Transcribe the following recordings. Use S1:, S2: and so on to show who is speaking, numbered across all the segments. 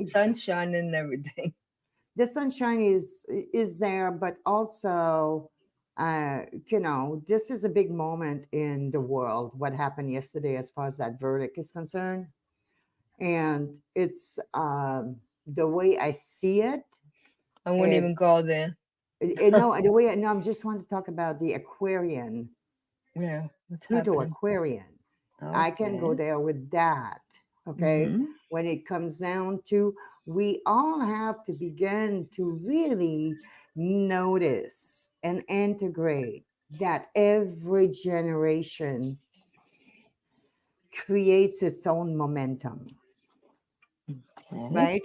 S1: sunshine and everything.
S2: the sunshine is there, but also, this is a big moment in the world. What happened yesterday, as far as that verdict is concerned, and it's the way I see it.
S1: I won't even
S2: It's
S1: go there.
S2: no, the way no. I just want to talk about the Aquarian,
S1: Yeah, what's
S2: Pluto
S1: happening?
S2: Aquarian. I can go
S1: Okay.
S2: there with that. Okay.
S1: Mm-hmm.
S2: When it comes down to, we all have to begin to really notice and integrate that every generation creates its own momentum,
S1: Okay.
S2: right?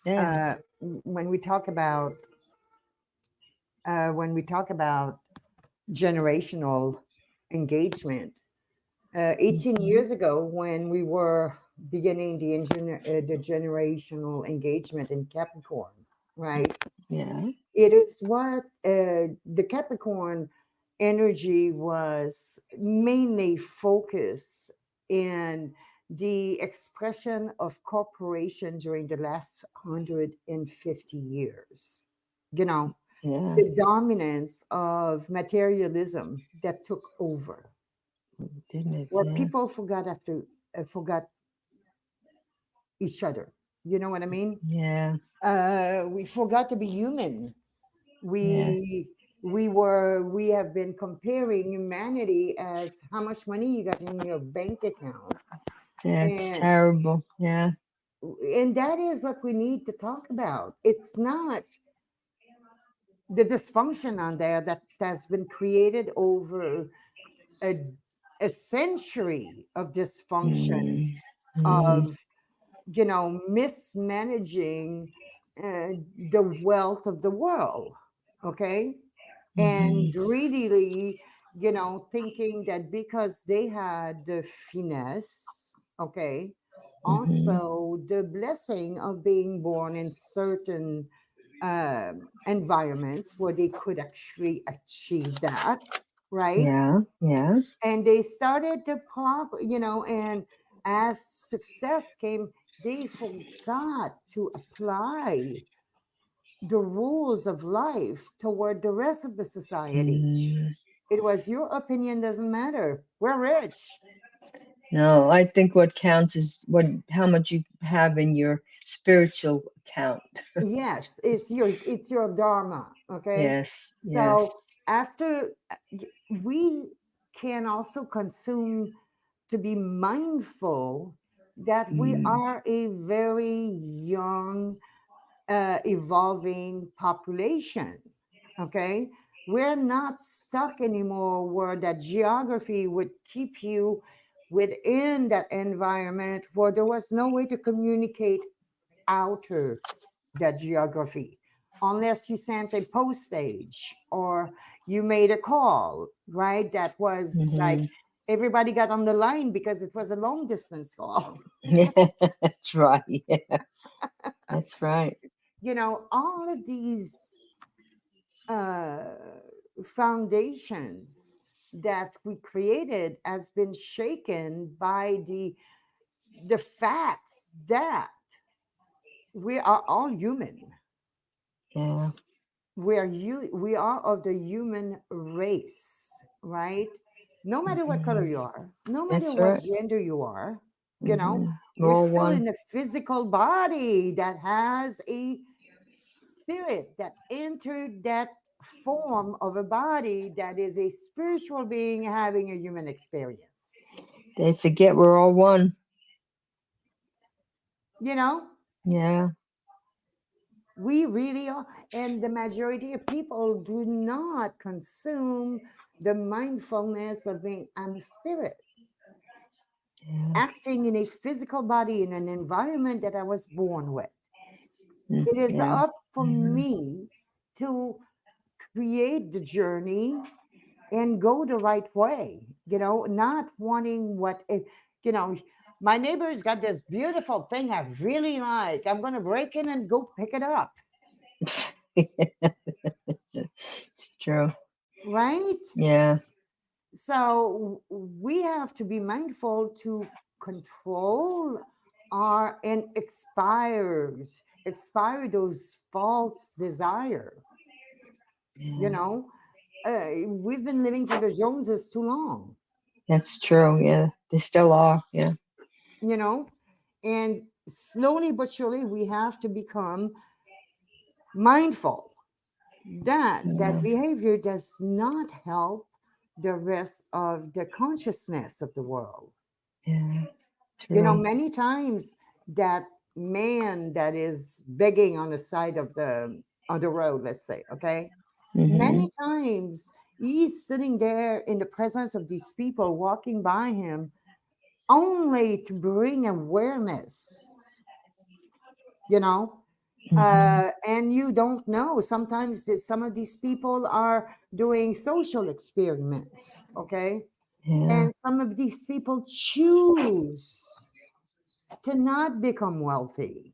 S1: Yeah.
S2: Uh, when we talk about when we talk about generational engagement, 18
S1: Mm-hmm.
S2: years ago, when we were beginning the generational engagement in Capricorn, right?
S1: Yeah.
S2: It is what the Capricorn energy was mainly focused in the expression of corporation during the last 150 years. You know,
S1: Yeah.
S2: the dominance of materialism that took over,
S1: Didn't it?
S2: where
S1: Yeah.
S2: people forgot each other. You know what I mean?
S1: Yeah.
S2: We forgot to be human.
S1: Yes.
S2: We have been comparing humanity as how much money you got in your bank account,
S1: Yeah. It's
S2: and
S1: terrible. Yeah.
S2: that is what we need to talk about. It's not the dysfunction on there that has been created over a, a century of dysfunction,
S1: Mm-hmm.
S2: of mismanaging uh, the wealth of the world. Okay. And
S1: Mm-hmm.
S2: greedily, thinking that because they had the finesse, okay,
S1: Mm-hmm.
S2: also the blessing of being born in certain environments where they could actually achieve that, right?
S1: Yeah. Yeah.
S2: And they started to pop, and as success came, they forgot to apply the rules of life toward the rest of the society.
S1: Mm.
S2: It was, your opinion doesn't matter. We're rich.
S1: No, I think what counts is how much you have in your spiritual account.
S2: Yes, it's your dharma. Okay.
S1: Yes.
S2: So
S1: Yes.
S2: after we can also consume, to be mindful that we
S1: Mm.
S2: are a very young, evolving population. Okay. We're not stuck anymore where that geography would keep you within that environment where there was no way to communicate outer that geography, unless you sent a postage or you made a call, right? That was like
S1: Mm-hmm.
S2: everybody got on the line because it was a long distance call.
S1: Yeah, that's right. Yeah, that's right.
S2: All of these uh, foundations that we created has been shaken by the facts that we are all human.
S1: Yeah,
S2: We are of the human race, right? No matter what color
S1: hmm
S2: you are, no matter
S1: that's
S2: what
S1: right.
S2: gender you are,
S1: We're
S2: we're
S1: all
S2: still
S1: one.
S2: in a physical body that has a spirit that entered that form of a body that is a spiritual being having a human experience.
S1: They forget we're all one.
S2: You know,
S1: Yeah.
S2: we really are. And the majority of people do not consume the mindfulness of being, I'm a spirit,
S1: Yeah.
S2: acting in a physical body in an environment that I was born with. It is
S1: Yeah.
S2: up for
S1: hmm
S2: me to create the journey and go the right way, not wanting you know, my neighbor's got this beautiful thing I really like. I'm going to break in and go pick it up,
S1: It's true.
S2: right?
S1: Yeah.
S2: So we have to be mindful to control are and expire those false desire. You
S1: Yeah.
S2: know, we've been living for the Joneses too long.
S1: That's true. Yeah. They still are. Yeah.
S2: You know, and slowly but surely we have to become mindful that that
S1: Yeah.
S2: behavior does not help the rest of the consciousness of the world.
S1: Yeah.
S2: You know,
S1: True.
S2: many times that man that is begging on the side of the road, let's say, okay,
S1: Mm-hmm.
S2: many times he's sitting there in the presence of these people walking by him only to bring awareness, you know.
S1: Mm-hmm.
S2: And you don't know. Sometimes some of these people are doing social experiments, okay?
S1: Yeah.
S2: And some of these people choose to not become wealthy,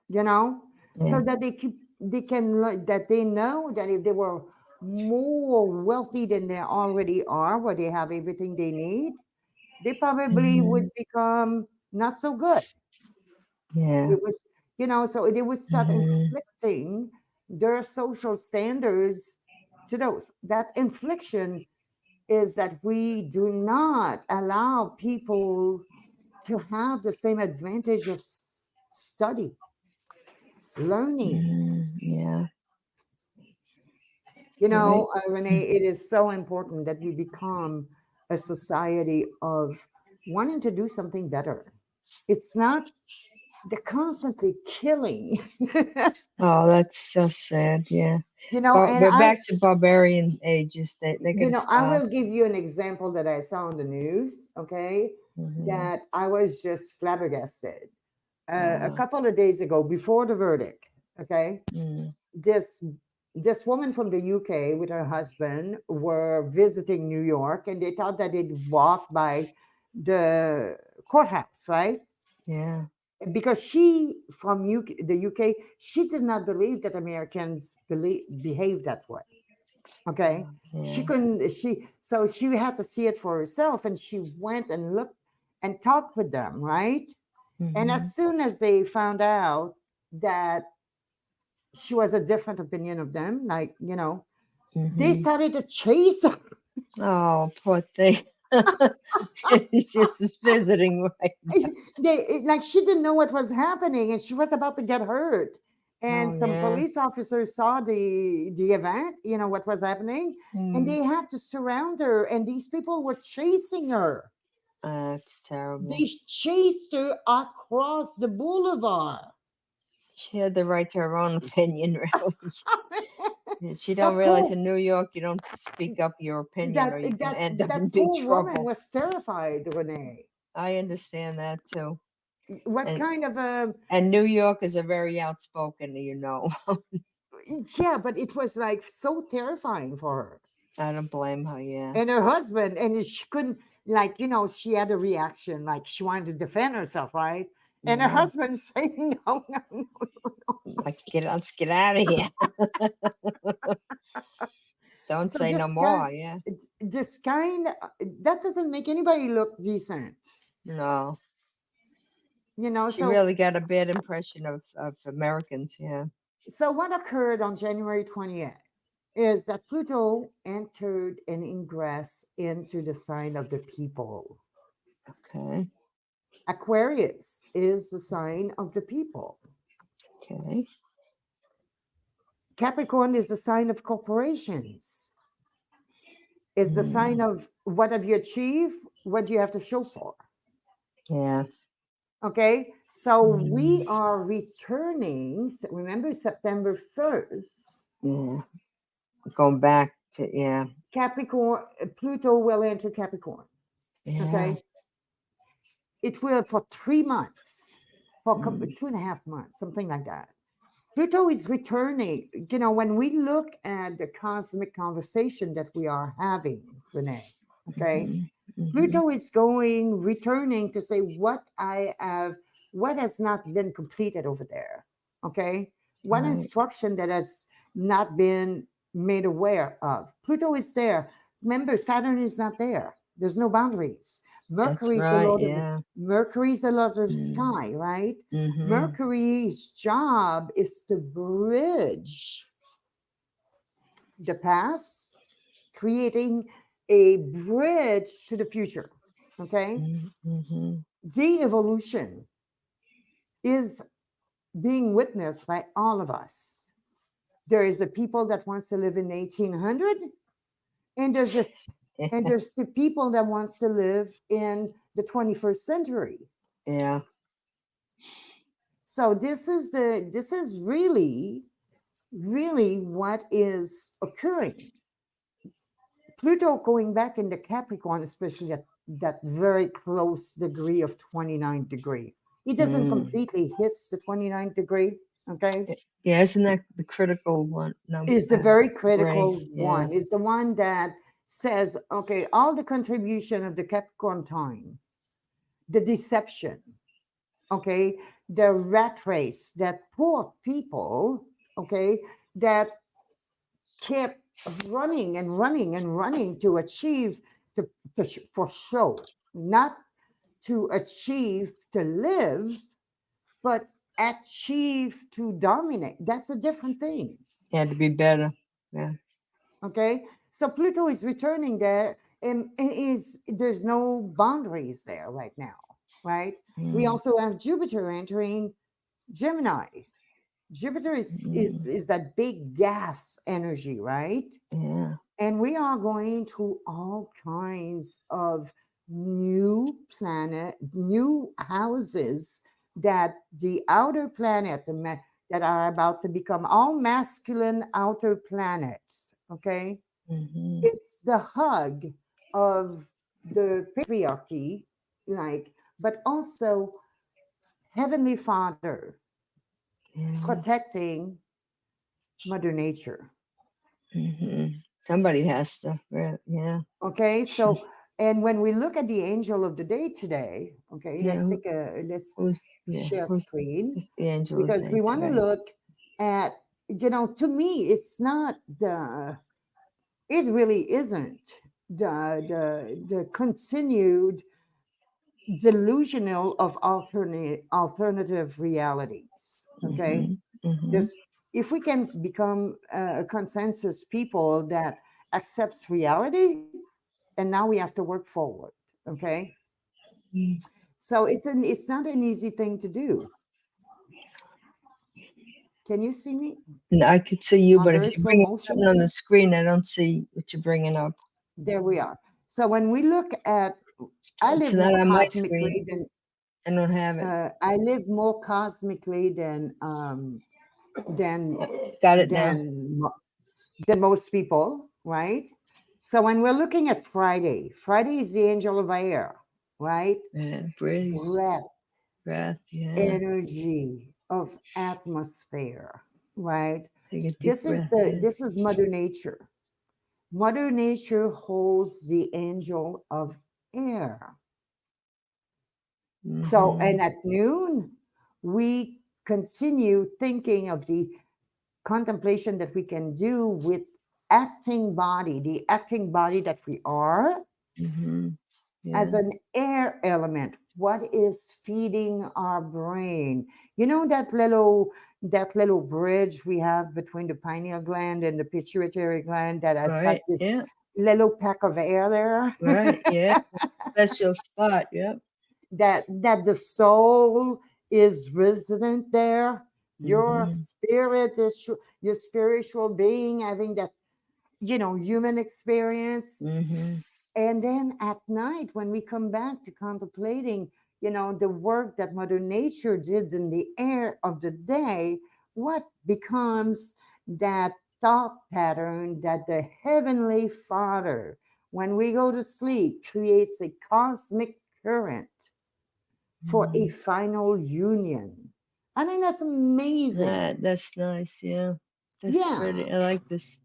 S2: you know,
S1: Yeah.
S2: so that they can that they know that if they were more wealthy than they already are, where they have everything they need, they probably
S1: Mm-hmm.
S2: would become not so good.
S1: Yeah.
S2: It would, you know, so they would start
S1: Mm-hmm.
S2: inflicting their social standards to those. That infliction is that we do not allow people to have the same advantage of study, learning.
S1: Yeah.
S2: You
S1: Right.
S2: know, Renee, it is so important that we become a society of wanting to do something better. It's not the constantly killing,
S1: Oh, that's so sad. Yeah.
S2: you know,
S1: But
S2: and
S1: we're back to barbarian ages. They
S2: you
S1: gotta
S2: know, I
S1: stop.
S2: will give you an example that I saw on the news, okay,
S1: Mm-hmm.
S2: that I was just flabbergasted. A
S1: Uh,
S2: couple of days ago, before the verdict, okay,
S1: mm,
S2: this this woman from the UK with her husband were visiting New York, and they thought that they'd walk by the courthouse, right?
S1: yeah.
S2: Because she from the UK, she did not believe that Americans behave that way. Okay, she
S1: Yeah.
S2: couldn't. She had to see it for herself, and she went and looked and talked with them, right? And
S1: Mm-hmm.
S2: as soon as they found out that she was a different opinion of them, like, you know, they
S1: Mm-hmm.
S2: started to chase her.
S1: Oh, poor thing. She just was visiting, right?
S2: Like she didn't know what was happening and she was about to get hurt. And
S1: Oh,
S2: some
S1: yeah.
S2: police officers saw the event, you know, what was happening, and
S1: Mm,
S2: they had to surround her, and these people were chasing her.
S1: that's
S2: They
S1: terrible.
S2: chased her across the boulevard.
S1: She had the right to her own opinion, really. She
S2: That
S1: don't realize
S2: poor
S1: in New York you don't speak up your opinion or you can end up in
S2: that
S1: big
S2: poor woman
S1: trouble.
S2: was terrified, Renee.
S1: I understand that too.
S2: What
S1: And
S2: kind of a
S1: and New York is a very outspoken, you know.
S2: yeah, but it was like so terrifying for her
S1: I don't blame her, yeah.
S2: and her husband, and she couldn't, like, you know, she had a reaction like she wanted to defend herself, right? And her
S1: Yeah.
S2: husband saying no, no, no.
S1: Like let's get out of here. Don't
S2: So
S1: say no more, yeah.
S2: this kind that doesn't make anybody look decent,
S1: No.
S2: you know.
S1: She
S2: So
S1: really got a bad impression of Americans, yeah.
S2: so what occurred on January 20th is that Pluto entered and ingress into the sign of the people.
S1: Okay.
S2: Aquarius is the sign of the people.
S1: Okay.
S2: Capricorn is the sign of corporations. Is the sign
S1: Mm,
S2: of what have you achieved, what do you have to show for.
S1: yeah.
S2: Okay, so we
S1: Mm,
S2: are returning. Remember, September 1st,
S1: yeah. Going back to yeah.
S2: Capricorn, Pluto will enter Capricorn.
S1: Yeah.
S2: Okay, it will for 3 months, for
S1: Mm,
S2: 2.5 months, something like that. Pluto is returning. You know, when we look at the cosmic conversation that we are having, Renee, okay,
S1: mm-hmm, mm-hmm,
S2: Pluto is going, returning to say what I have, what has not been completed over there. Okay. What
S1: right.
S2: instruction that has not been made aware of. Pluto is there. Remember, Saturn is not there. There's no boundaries.
S1: That's
S2: Mercury is the
S1: right.
S2: lord of the
S1: Yeah.
S2: Mercury is the lord of the
S1: Mm.
S2: sky, right?
S1: Mm-hmm.
S2: Mercury's job is to bridge the past, creating a bridge to the future. Okay?
S1: Mm-hmm.
S2: De-evolution is being witnessed by all of us. There is a people that wants to live in 1800, and there's the people that wants to live in the 21st century.
S1: Yeah.
S2: So this is really what is occurring. Pluto going back in the Capricorn, especially at that very close degree of 29 degree. It doesn't
S1: Mm.
S2: completely hit the 29th degree, okay?
S1: Yeah, isn't that the critical one? No,
S2: Is the very
S1: degree.
S2: critical
S1: Yeah.
S2: one. Is the one that says, okay, all the contribution of the Capricorn time, the deception, okay, the rat race, that poor people, okay, that kept running and running and running to achieve to, for show, not to achieve to live, but achieve to dominate. That's a different thing.
S1: Had to be better. Yeah.
S2: Okay, so Pluto is returning there, and is there's no boundaries there right now, right? We
S1: Mm.
S2: also have Jupiter entering Gemini. Jupiter
S1: Mm.
S2: is that big gas energy, right?
S1: Yeah.
S2: And we are going through all kinds of new houses that the outer planet, that are about to become all masculine outer planets. Okay,
S1: Mm-hmm.
S2: it's the hug of the patriarchy, like, but also Heavenly Father
S1: Yeah.
S2: protecting Mother Nature.
S1: Mm-hmm. Somebody has to. Yeah.
S2: Okay, so and when we look at the angel of the day today, okay,
S1: Yeah.
S2: let's share screen,
S1: Who's the angel of the
S2: because
S1: day
S2: we want to
S1: today?
S2: look at, to me it's not the it really isn't the continued delusional of alternative realities. Okay,
S1: Mm-hmm. Mm-hmm.
S2: there's if we can become a consensus people that accepts reality, and now we have to work forward. Okay, so it's not an easy thing to do. Can you see me?
S1: And I could see you,
S2: I'm
S1: but if
S2: very
S1: you're
S2: slow
S1: bringing
S2: motion.
S1: something on the screen, I don't see what you're bringing up.
S2: There we are. So when we look at, I
S1: It's
S2: live
S1: not
S2: more
S1: on my screen.
S2: cosmically than
S1: I don't have it.
S2: I live more cosmically than
S1: Got it now.
S2: than than most people, right? So when we're looking at Friday, Friday is the angel of air, right?
S1: Yeah, breathe,
S2: Breath,
S1: breath. Yeah.
S2: energy of atmosphere, right?
S1: Take a deep breath. Yeah.
S2: This is Mother Nature. Mother Nature holds the angel of air. So,
S1: Mm-hmm.
S2: and at noon, we continue thinking of the contemplation that we can do with the acting body that we are
S1: Mm-hmm.
S2: as
S1: Yeah.
S2: an air element. What is feeding our brain? You know that little bridge we have between the pineal gland and the pituitary gland that has got
S1: Right.
S2: this
S1: Yeah.
S2: little pack of air there.
S1: Right. Yeah. Special spot. Yep.
S2: That the soul is resident there. Your
S1: Mm-hmm.
S2: spirit is your spiritual being having that human experience.
S1: Mm-hmm.
S2: And then at night, when we come back to contemplating, the work that Mother Nature did in the air of the day, what becomes that thought pattern that the Heavenly Father, when we go to sleep, creates a cosmic current for a
S1: Mm-hmm.
S2: final union. I mean, that's amazing.
S1: That's nice. Yeah. That's
S2: Yeah.
S1: pretty. I like this.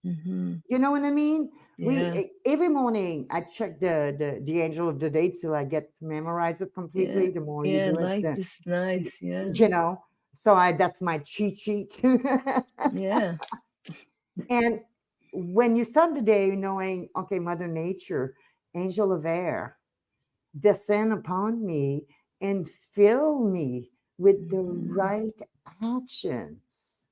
S1: Mm-hmm.
S2: You know what I mean?
S1: Yeah.
S2: Every morning I check the angel of the day till I get to memorize it
S1: Yeah.
S2: completely. The more you
S1: Yeah. I
S2: do it,
S1: like this. Nice. Yeah.
S2: you know. So I that's my cheat sheet.
S1: Yeah.
S2: And when you start the day knowing, okay, Mother Nature, angel of air, descend upon me and fill me with the
S1: Mhm.
S2: right actions,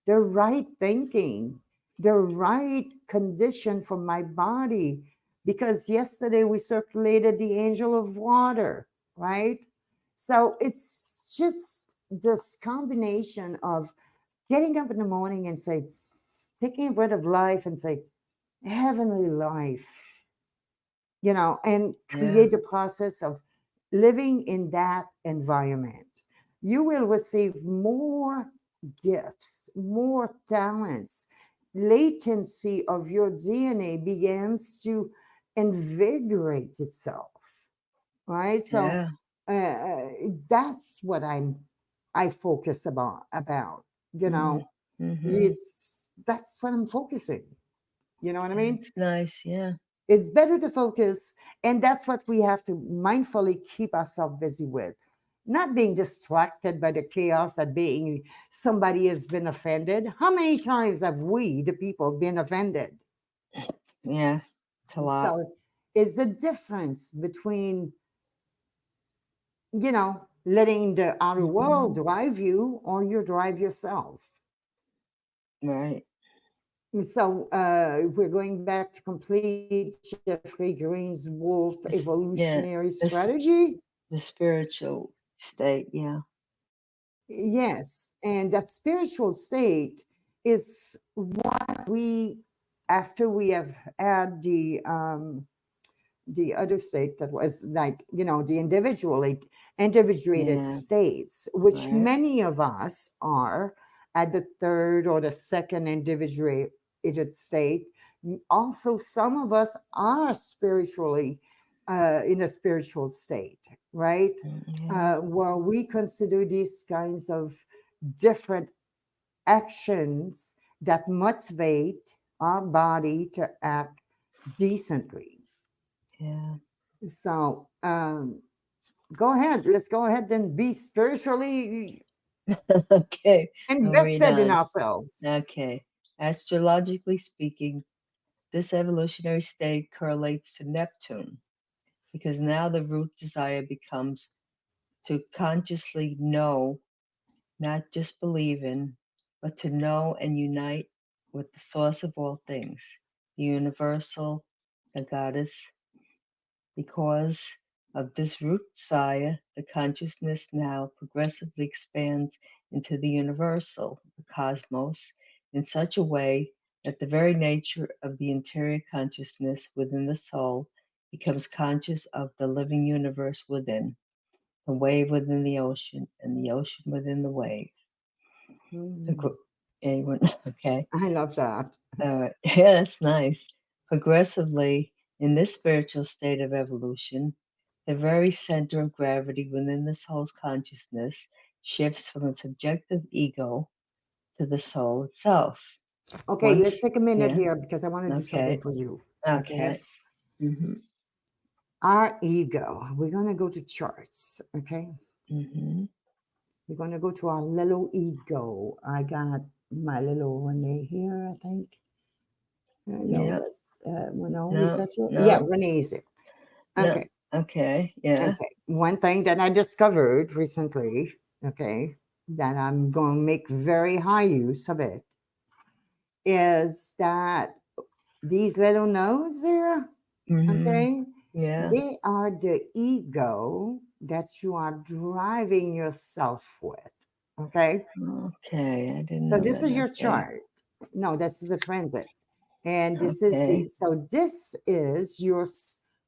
S2: the right thinking, the right condition for my body. Because yesterday we circulated the angel of water, right? So it's just this combination of getting up in the morning and say, taking a breath of life and say, heavenly life, and
S1: Yeah.
S2: create the process of living in that environment. You will receive more gifts, more talents. Latency of your DNA begins to invigorate itself, right? So
S1: Yeah.
S2: uh, that's what I focus about. You
S1: Mhm.
S2: know,
S1: Mhm.
S2: it's that's what I'm focusing. You know what I mean?
S1: That's nice. Yeah.
S2: It's better to focus, and that's what we have to mindfully keep ourselves busy with. Not being distracted by the chaos that being somebody has been offended. How many times have we, the people, been offended?
S1: Yeah. It's a lot.
S2: So, is the difference between, letting the outer world
S1: Mhm.
S2: drive you or you drive yourself?
S1: Right.
S2: So, we're going back to complete Jeffrey Green's wolf
S1: Yeah.
S2: evolutionary
S1: This
S2: strategy.
S1: the spiritual state. Yeah.
S2: Yes, and that spiritual state is what we, after we have had the other state that was like, the individuated
S1: Yeah.
S2: states, which
S1: Right.
S2: many of us are at the third or the second individuated state. Also, some of us are spiritually in a spiritual state, right?
S1: Yeah.
S2: Where we consider these kinds of different actions that motivate our body to act decently.
S1: Yeah.
S2: So, go ahead. Let's go ahead and be spiritually
S1: Okay. I'll read
S2: invested in
S1: on.
S2: ourselves.
S1: Okay. Astrologically speaking, this evolutionary state correlates to Neptune because now the root desire becomes to consciously know, not just believe in, but to know and unite with the source of all things, the universal, the goddess. Because of this root desire, the consciousness now progressively expands into the universal, the cosmos, in such a way that the very nature of the interior consciousness within the soul becomes conscious of the living universe within, the wave within the ocean, and the ocean within the wave.
S2: Mm,
S1: Anyone? Okay.
S2: I love that.
S1: Yeah, that's nice. Progressively, in this spiritual state of evolution, the very center of gravity within the soul's consciousness shifts from the subjective ego to the soul itself.
S2: Okay, let's
S1: Once,
S2: take a minute
S1: yeah,
S2: here because I want to do something
S1: okay,
S2: for you. Okay.
S1: okay, mm-hmm,
S2: Our ego, we're going to go to charts. Okay.
S1: mm-hmm,
S2: We're going to go to our little ego. I got my little Renee here, I think. No,
S1: yeah,
S2: that's, well, no, is
S1: no,
S2: that your? Yeah,
S1: no,
S2: Renee is it.
S1: no,
S2: Okay.
S1: okay, yeah,
S2: Okay. One thing that I discovered recently, okay, that I'm going to make very high use of it is that these little nodes here,
S1: mm-hmm,
S2: okay,
S1: yeah,
S2: they are the ego that you are driving yourself with, okay?
S1: okay, I didn't
S2: So
S1: know
S2: this
S1: that,
S2: is your
S1: okay,
S2: chart. No, this is a transit. And this is the,
S1: okay,
S2: so this is your,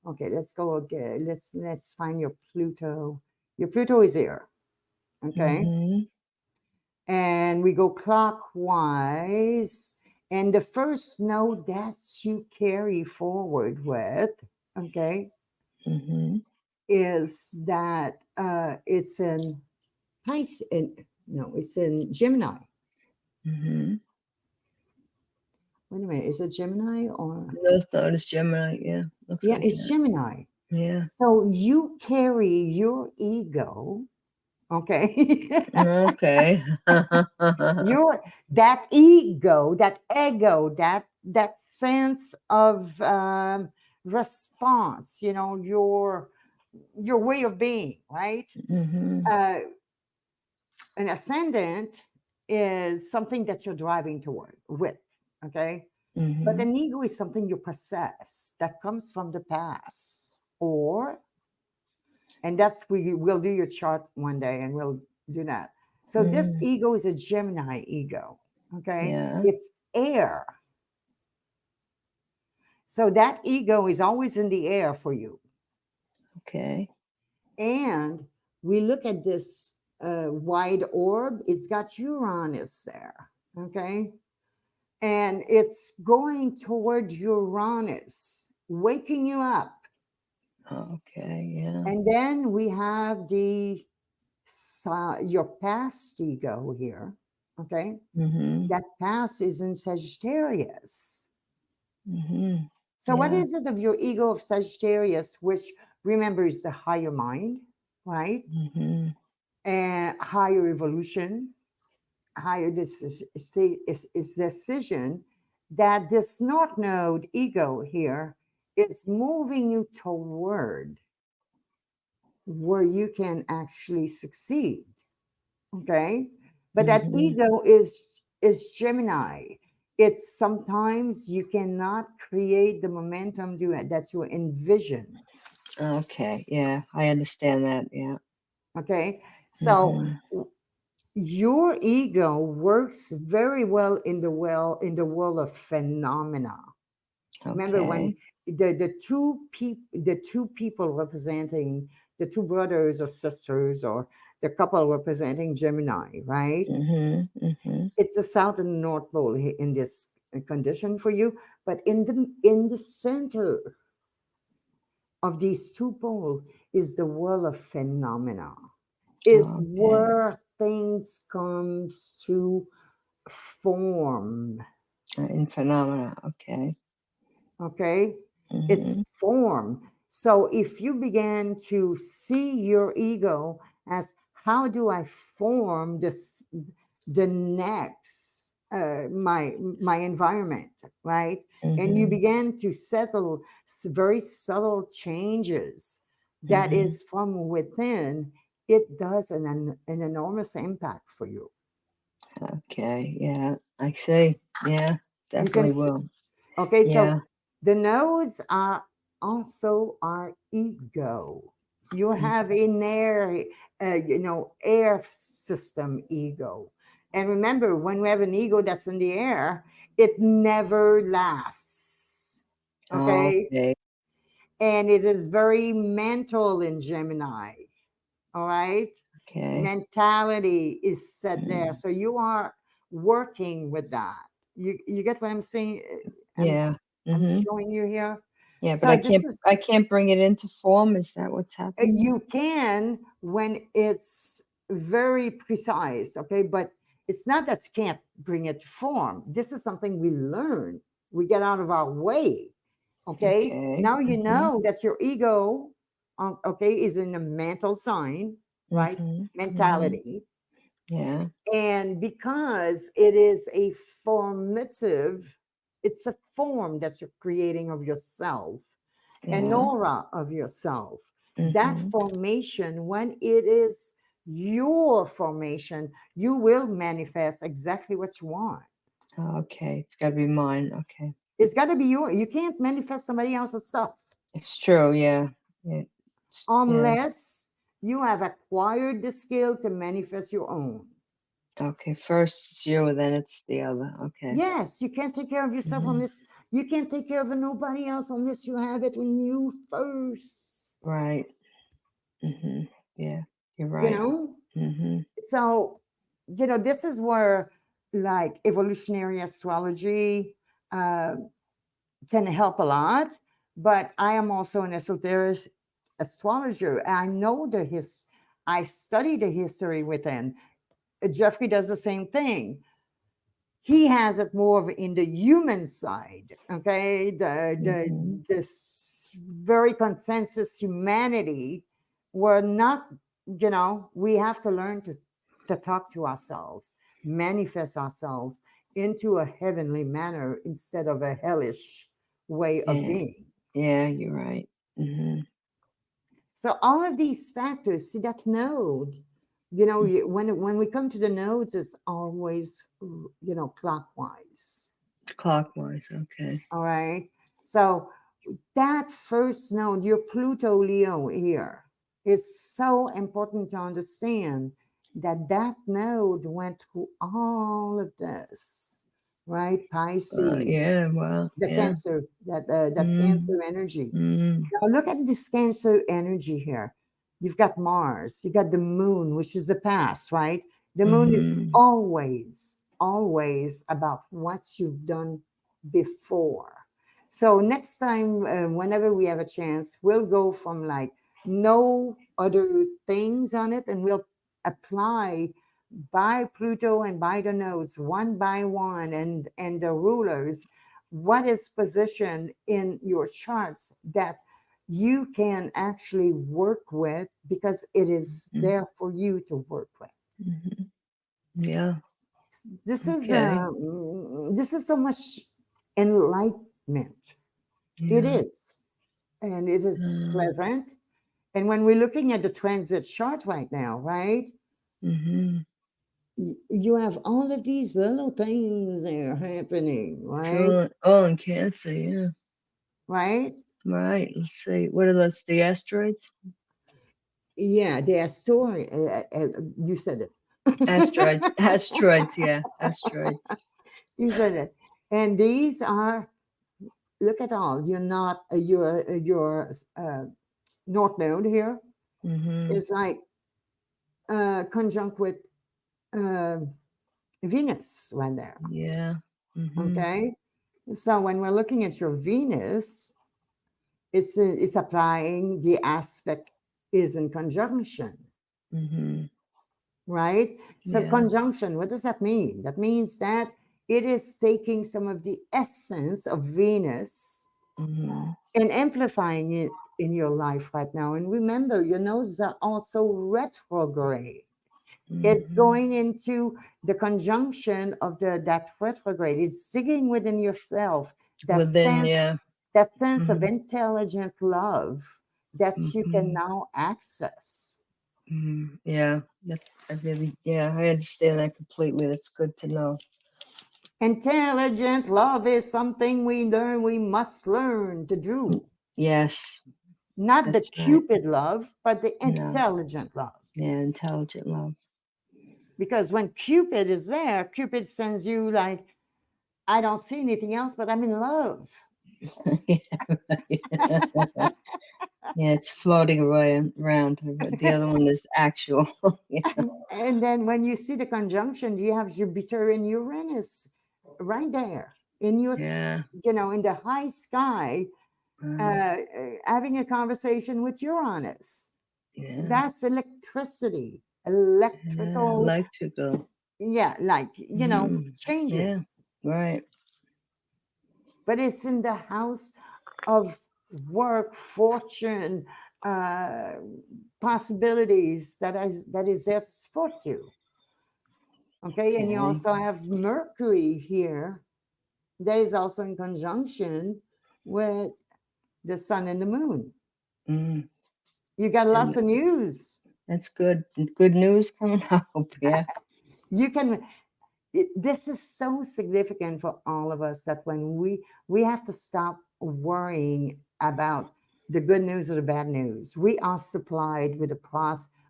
S2: okay, let's go again. Let's find your Pluto. Your Pluto is here, okay?
S1: mm-hmm,
S2: And we go clockwise. And the first node that you carry forward with, okay,
S1: mm-hmm,
S2: is that it's in Pisces. No, it's in Gemini.
S1: mm-hmm.
S2: Wait a minute, is it Gemini or?
S1: No, thought it's Gemini, yeah, looks
S2: Yeah,
S1: like
S2: it's
S1: that,
S2: Gemini.
S1: yeah.
S2: So you carry your ego, okay?
S1: Okay.
S2: Your that ego, that that sense of response, your way of being, right?
S1: Mm-hmm.
S2: uh, an ascendant is something that you're driving toward with, okay? But
S1: Mm-hmm.
S2: an ego is something you possess that comes from the past, or, and that's, we'll do your chart one day and we'll do that. So this
S1: Mm.
S2: ego is a Gemini ego, okay?
S1: Yeah.
S2: It's air. So that ego is always in the air for you.
S1: Okay.
S2: And we look at this wide orb, it's got Uranus there, okay? And it's going toward Uranus, waking you up.
S1: Okay. Yeah.
S2: And then we have your past ego here, okay?
S1: Mm-hmm.
S2: That past is in Sagittarius.
S1: Mm-hmm.
S2: So, what
S1: Yeah.
S2: is it of your ego of Sagittarius, which remember is the higher mind, right?
S1: Mm-hmm.
S2: And higher evolution, higher is decision, that this North Node ego here is moving you toward where you can actually succeed. Okay. But that
S1: Mm-hmm.
S2: ego is Gemini. It's sometimes you cannot create the momentum that you envision.
S1: Okay. Yeah. I understand that. Yeah.
S2: Okay. So
S1: Mm-hmm.
S2: your ego works very well in the world of phenomena. Remember when
S1: Okay.
S2: the two people representing, the two brothers or sisters or the couple representing Gemini, right?
S1: Mm-hmm. Mm-hmm.
S2: It's the south and north pole in this condition for you, but in the center of these two poles is the world of phenomena. Is
S1: Okay.
S2: where things comes to form.
S1: In phenomena. Okay.
S2: Okay,
S1: Mm-hmm.
S2: it's form. So if you begin to see your ego as, how do I form this, the next my environment, right? And you
S1: Mm-hmm.
S2: begin to settle very subtle changes that
S1: Mm-hmm.
S2: is from within, it does an enormous impact for you.
S1: Okay. Yeah. I see. Yeah.
S2: You can
S1: Definitely will.
S2: Okay, so
S1: Yeah.
S2: the nodes are also our ego. You have
S1: Okay.
S2: an air system ego. And remember, when we have an ego that's in the air, it never lasts. Okay?
S1: Okay.
S2: And it is very mental in Gemini. All right?
S1: Okay.
S2: Mentality is set there.
S1: Mm.
S2: So you are working with that. You get what I'm saying? I'm
S1: Yeah.
S2: I'm
S1: Mm-hmm.
S2: showing you here.
S1: Yeah, but
S2: So this is,
S1: I can't bring it into form. Is that what's happening?
S2: you can when it's very precise, okay? But it's not that you can't bring it to form. This is something we learn. We get out of our way, okay?
S1: Okay.
S2: Now you
S1: Mm-hmm.
S2: know that your ego, okay, is in the mental sign, right?
S1: Mm-hmm. Mm-hmm.
S2: Mentality.
S1: Yeah.
S2: And because it is a formative, it's a form that you're creating of yourself, an
S1: Yeah.
S2: aura of yourself. That
S1: Mm-hmm.
S2: formation, when it is your formation, you will manifest exactly what you want.
S1: Okay. It's got to be mine. Okay.
S2: It's got to be your, you can't manifest somebody else's stuff
S1: It's true. Yeah. Yeah. Yeah.
S2: unless you have acquired the skill to manifest your own.
S1: Okay. First it's you, then it's the other. Okay.
S2: Yes, you can't take care of yourself
S1: Mm-hmm.
S2: unless you can't take care of nobody else unless you have it in you first.
S1: Right. Mm-hmm. Yeah. You're
S2: You
S1: right.
S2: know?
S1: Mm-hmm.
S2: So, this is where like evolutionary astrology uh, can help a lot. But I am also an esoteric astrologer. I know I study the history within. Jeffrey does the same thing. He has it more of in the human side, okay,
S1: Mm-hmm.
S2: this very consensus humanity. We're not, we have to learn to talk to ourselves, manifest ourselves into a heavenly manner instead of a hellish way of
S1: Yeah.
S2: being.
S1: Yeah, you're right.
S2: So all of these factors, see that node, when we come to the nodes, it's always, clockwise.
S1: Clockwise. Okay.
S2: All right. So that first node, your Pluto Leo here, is so important to understand that that node went through all of this, right? Pisces,
S1: Yeah. Well.
S2: the
S1: Yeah.
S2: Cancer, that
S1: Mm,
S2: Cancer energy.
S1: mm,
S2: Now look at this Cancer energy here. You've got Mars, you got the moon, which is the past, right? The moon is
S1: mm,
S2: always about what you've done before. So next time, whenever we have a chance, we'll go from like no other things on it, and we'll apply by Pluto and by the nodes one by one, and the rulers, what is positioned in your charts that you can actually work with, because it is
S1: mm,
S2: there for you to work with.
S1: mhm. Yeah.
S2: This is
S1: Okay.
S2: this is so much enlightenment. It
S1: Yeah.
S2: is, and it is
S1: Uh,
S2: pleasant. And when we're looking at the transit chart right now, right,
S1: mm-hmm.
S2: you have all of these little things that are happening, right?
S1: True. All in Cancer. Yeah.
S2: Right?
S1: Right. Let's see. What are those? The asteroids?
S2: Yeah, they are story. You said it.
S1: Asteroids. Asteroids. Yeah. Asteroids.
S2: You said it. And these are, look at all. You're not your north node here
S1: Mm-hmm.
S2: is like conjunct with uh, Venus right there.
S1: Yeah. Mm-hmm.
S2: Okay, so when we're looking at your Venus, it's applying the aspect is in conjunction,
S1: Mm-hmm.
S2: right? So
S1: Yeah.
S2: conjunction, what does that mean? That means that it is taking some of the essence of Venus
S1: Mm-hmm.
S2: and amplifying it in your life right now. And remember, your nodes are also retrograde. It's
S1: Mm-hmm.
S2: going into the conjunction of that retrograde. It's digging within yourself, that
S1: Within.
S2: sense,
S1: Yeah.
S2: that sense of
S1: Mm-hmm.
S2: intelligent love that you can
S1: Mm-hmm.
S2: now access.
S1: Mm-hmm. Yeah. That, I really. Yeah. I understand that completely. That's good to know.
S2: Intelligent love is something we must learn to do.
S1: Yes.
S2: Not the
S1: That's right.
S2: Cupid love, but the
S1: No.
S2: intelligent love.
S1: Yeah. Intelligent love.
S2: Because when Cupid is there, Cupid sends you like, I don't see anything else, but I'm in love.
S1: Yeah. Yeah, it's floating around. But the other one is actual. Yeah.
S2: And then when you see the conjunction, you have Jupiter and Uranus right there in your,
S1: Yeah.
S2: in the high sky,
S1: Uh,
S2: having a conversation with Uranus.
S1: yeah.
S2: That's electricity,
S1: Yeah.
S2: electrical,
S1: Electrical.
S2: yeah, like,
S1: Yeah.
S2: changes.
S1: Right.
S2: But it's in the house of work, fortune, uh, possibilities that is there to support you. Okay, and you
S1: Okay.
S2: also have Mercury here. That is also in conjunction with the sun and the moon.
S1: Mm.
S2: You got
S1: And
S2: lots of news.
S1: that's good. Good news coming up. Yeah.
S2: You can. This is so significant for all of us that when we have to stop worrying about the good news or the bad news. We are supplied with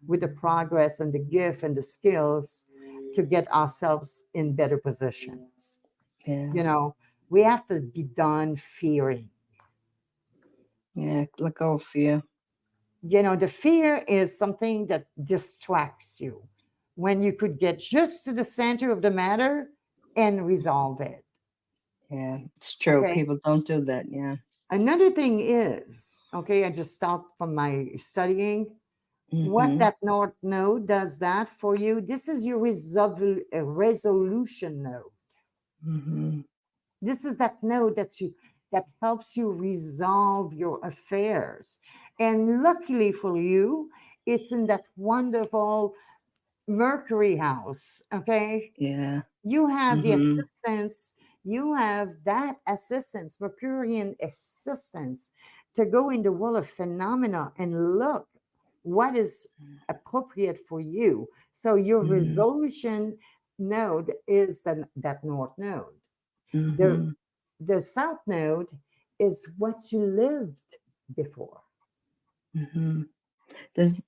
S2: with the progress and the gift and the skills to get ourselves in better positions.
S1: Yeah.
S2: You know, we have to be done fearing.
S1: Yeah. Let go of fear.
S2: The fear is something that distracts you when you could get just to the center of the matter and resolve it.
S1: Yeah. It's true.
S2: Okay.
S1: People don't do that. Yeah.
S2: Another thing is, okay, I just stopped from my studying. What
S1: Mm-hmm.
S2: that North node does that for you, this is your resolution node.
S1: Mm-hmm.
S2: This is that node that helps you resolve your affairs. And luckily for you, it's in that wonderful Mercury house, okay?
S1: Yeah.
S2: You have the
S1: Mm-hmm.
S2: assistance, you have that assistance, Mercurian assistance, to go in the world of phenomena and look what is appropriate for you. So your
S1: Mm-hmm.
S2: resolution node is that north node. The
S1: Mm-hmm.
S2: the south node is what you lived before.
S1: Mm-hmm.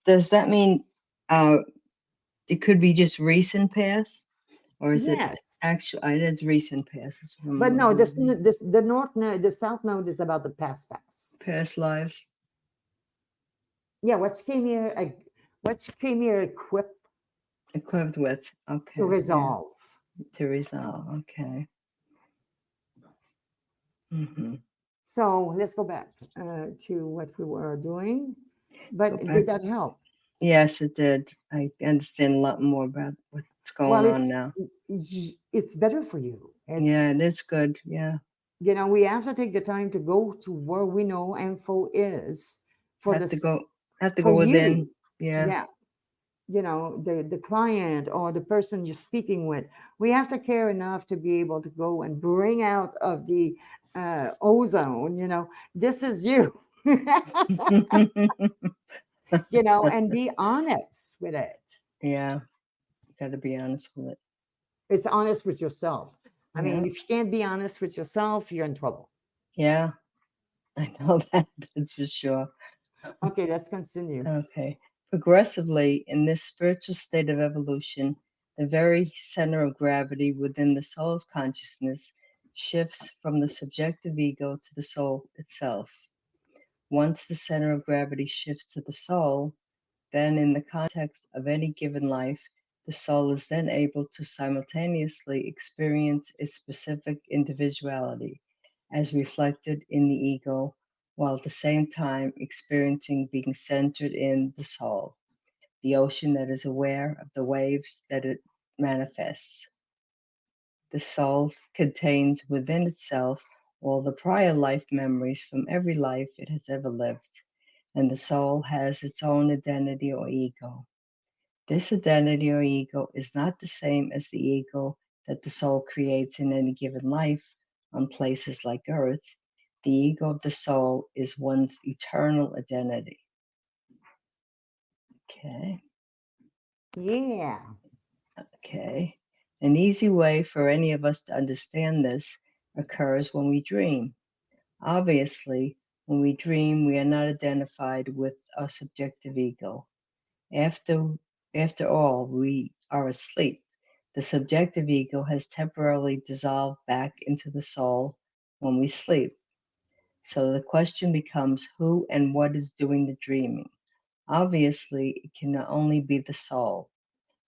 S1: Does that mean uh it could be just recent past, or is it
S2: Yes.
S1: actual? It is recent past. That's what
S2: But
S1: I'm
S2: no,
S1: reading.
S2: the north node, the south node is about the past.
S1: Past lives
S2: Yeah, what came here equipped
S1: equipped with.
S2: to
S1: Okay. Yeah.
S2: resolve.
S1: To resolve. Okay. Mm-hmm.
S2: So let's go back to what we were doing. But
S1: Go back.
S2: did that help?
S1: Yes, it did. I understand a lot more about what's going
S2: Well,
S1: on now.
S2: it's better for you.
S1: Yeah,
S2: It's,
S1: it is good. Yeah.
S2: we have to take the time to go to where we know info is for
S1: Have to
S2: this,
S1: go have to
S2: for
S1: go
S2: you.
S1: within. Yeah.
S2: Yeah, the client or the person you're speaking with, we have to care enough to be able to go and bring out of the ozone, this is you. And be honest with it.
S1: Yeah. Got to be honest with it.
S2: It's honest with yourself. I
S1: Yeah.
S2: mean, if you can't be honest with yourself, you're in trouble.
S1: Yeah. I know that. That's for sure.
S2: Okay, let's continue.
S1: Okay. Progressively, in this spiritual state of evolution, the very center of gravity within the soul's consciousness shifts from the subjective ego to the soul itself. Once the center of gravity shifts to the soul, then in the context of any given life, the soul is then able to simultaneously experience its specific individuality as reflected in the ego, while at the same time experiencing being centered in the soul, the ocean that is aware of the waves that it manifests. The soul contains within itself all the prior life memories from every life it has ever lived, and the soul has its own identity or ego. This identity or ego is not the same as the ego that the soul creates in any given life on places like Earth. The ego of the soul is one's eternal identity. Okay,
S2: Yeah.
S1: okay. An easy way for any of us to understand this occurs when we dream. Obviously, when we dream, we are not identified with our subjective ego. After, after all, we are asleep. The subjective ego has temporarily dissolved back into the soul when we sleep. So the question becomes who and what is doing the dreaming? Obviously, it can only be the soul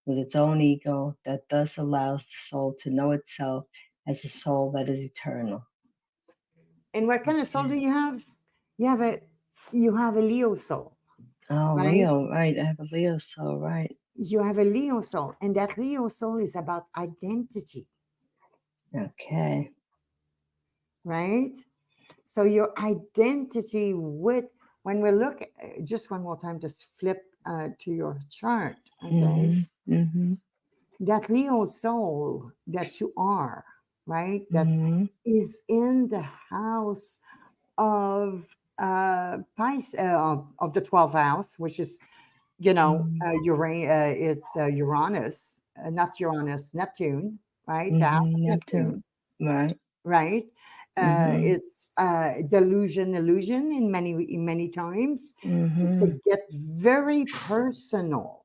S1: with its own ego that thus allows the soul to know itself as a soul that is eternal.
S2: And what kind of soul do
S1: Okay.
S2: you have? You have a you have a Leo soul,
S1: Oh,
S2: right?
S1: Leo, right. I have a Leo soul, right.
S2: You have a Leo soul, and that Leo soul is about identity,
S1: Okay.
S2: right? So your identity with when we look just one more time, just flip to your chart, okay?
S1: Mm-hmm. Mm-hmm.
S2: That Leo soul that you are, right? That
S1: Mm-hmm.
S2: is in the house of of the 12th house, which is it's Uranus, not Uranus, Neptune, right? The house of
S1: Mm-hmm. Neptune.
S2: Neptune,
S1: Right.
S2: right?
S1: Mm-hmm.
S2: It's delusion, illusion in many times. To
S1: Mm-hmm.
S2: get very personal.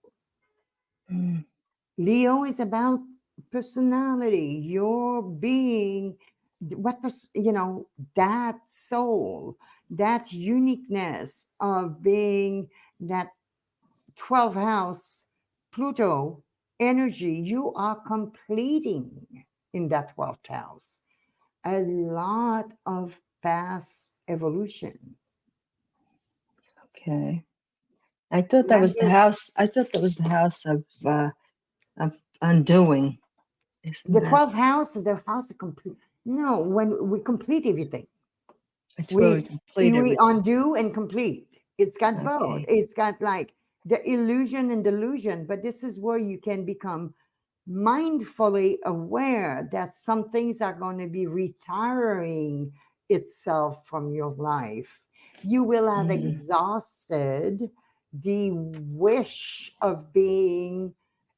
S1: Mm-hmm.
S2: Leo is about personality, your being, that soul, that uniqueness of being that 12th house Pluto energy. You are completing in that 12th house a lot of past evolution.
S1: Okay. I thought that
S2: That
S1: was the
S2: is
S1: house. I thought that was the house of undoing. Isn't
S2: the
S1: that?
S2: 12th house is the house of complete. No, when we complete everything,
S1: It's where we
S2: we
S1: complete
S2: we
S1: everything.
S2: undo and complete. It's got both.
S1: Okay.
S2: It's got like the illusion and delusion. But this is where you can become mindfully aware that some things are going to be retiring itself from your life. You will have
S1: Mm-hmm.
S2: exhausted the wish of being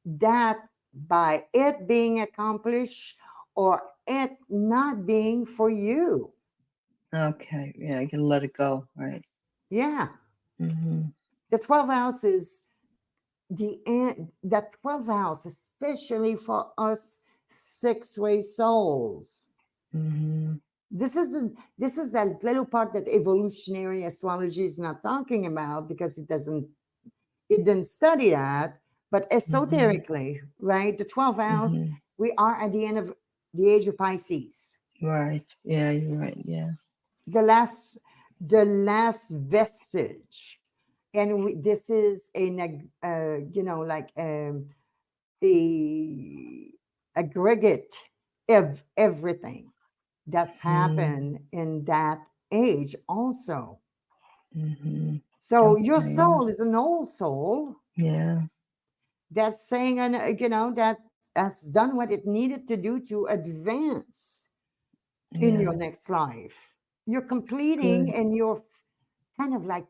S2: that by it being accomplished or it not being for you.
S1: Okay. Yeah, I gotta let it go. Right.
S2: Yeah.
S1: Mm-hmm.
S2: The 12 houses, that 12th house, especially for us six-way souls.
S1: Mm-hmm.
S2: This is that little part that evolutionary astrology is not talking about because it didn't study that, but
S1: Mm-hmm.
S2: esoterically, right? The 12th house,
S1: Mm-hmm.
S2: we are at the end of the age of Pisces.
S1: Right. Yeah, you're right. Yeah.
S2: The last the last vestige. And this is like the aggregate of everything that's happened in that age also.
S1: Mm-hmm.
S2: So your
S1: Okay. Yeah.
S2: soul is an old soul
S1: Yeah.
S2: that's saying, and that has done what it needed to do to advance in
S1: Yeah.
S2: your next life. You're completing
S1: Good.
S2: and you're kind of like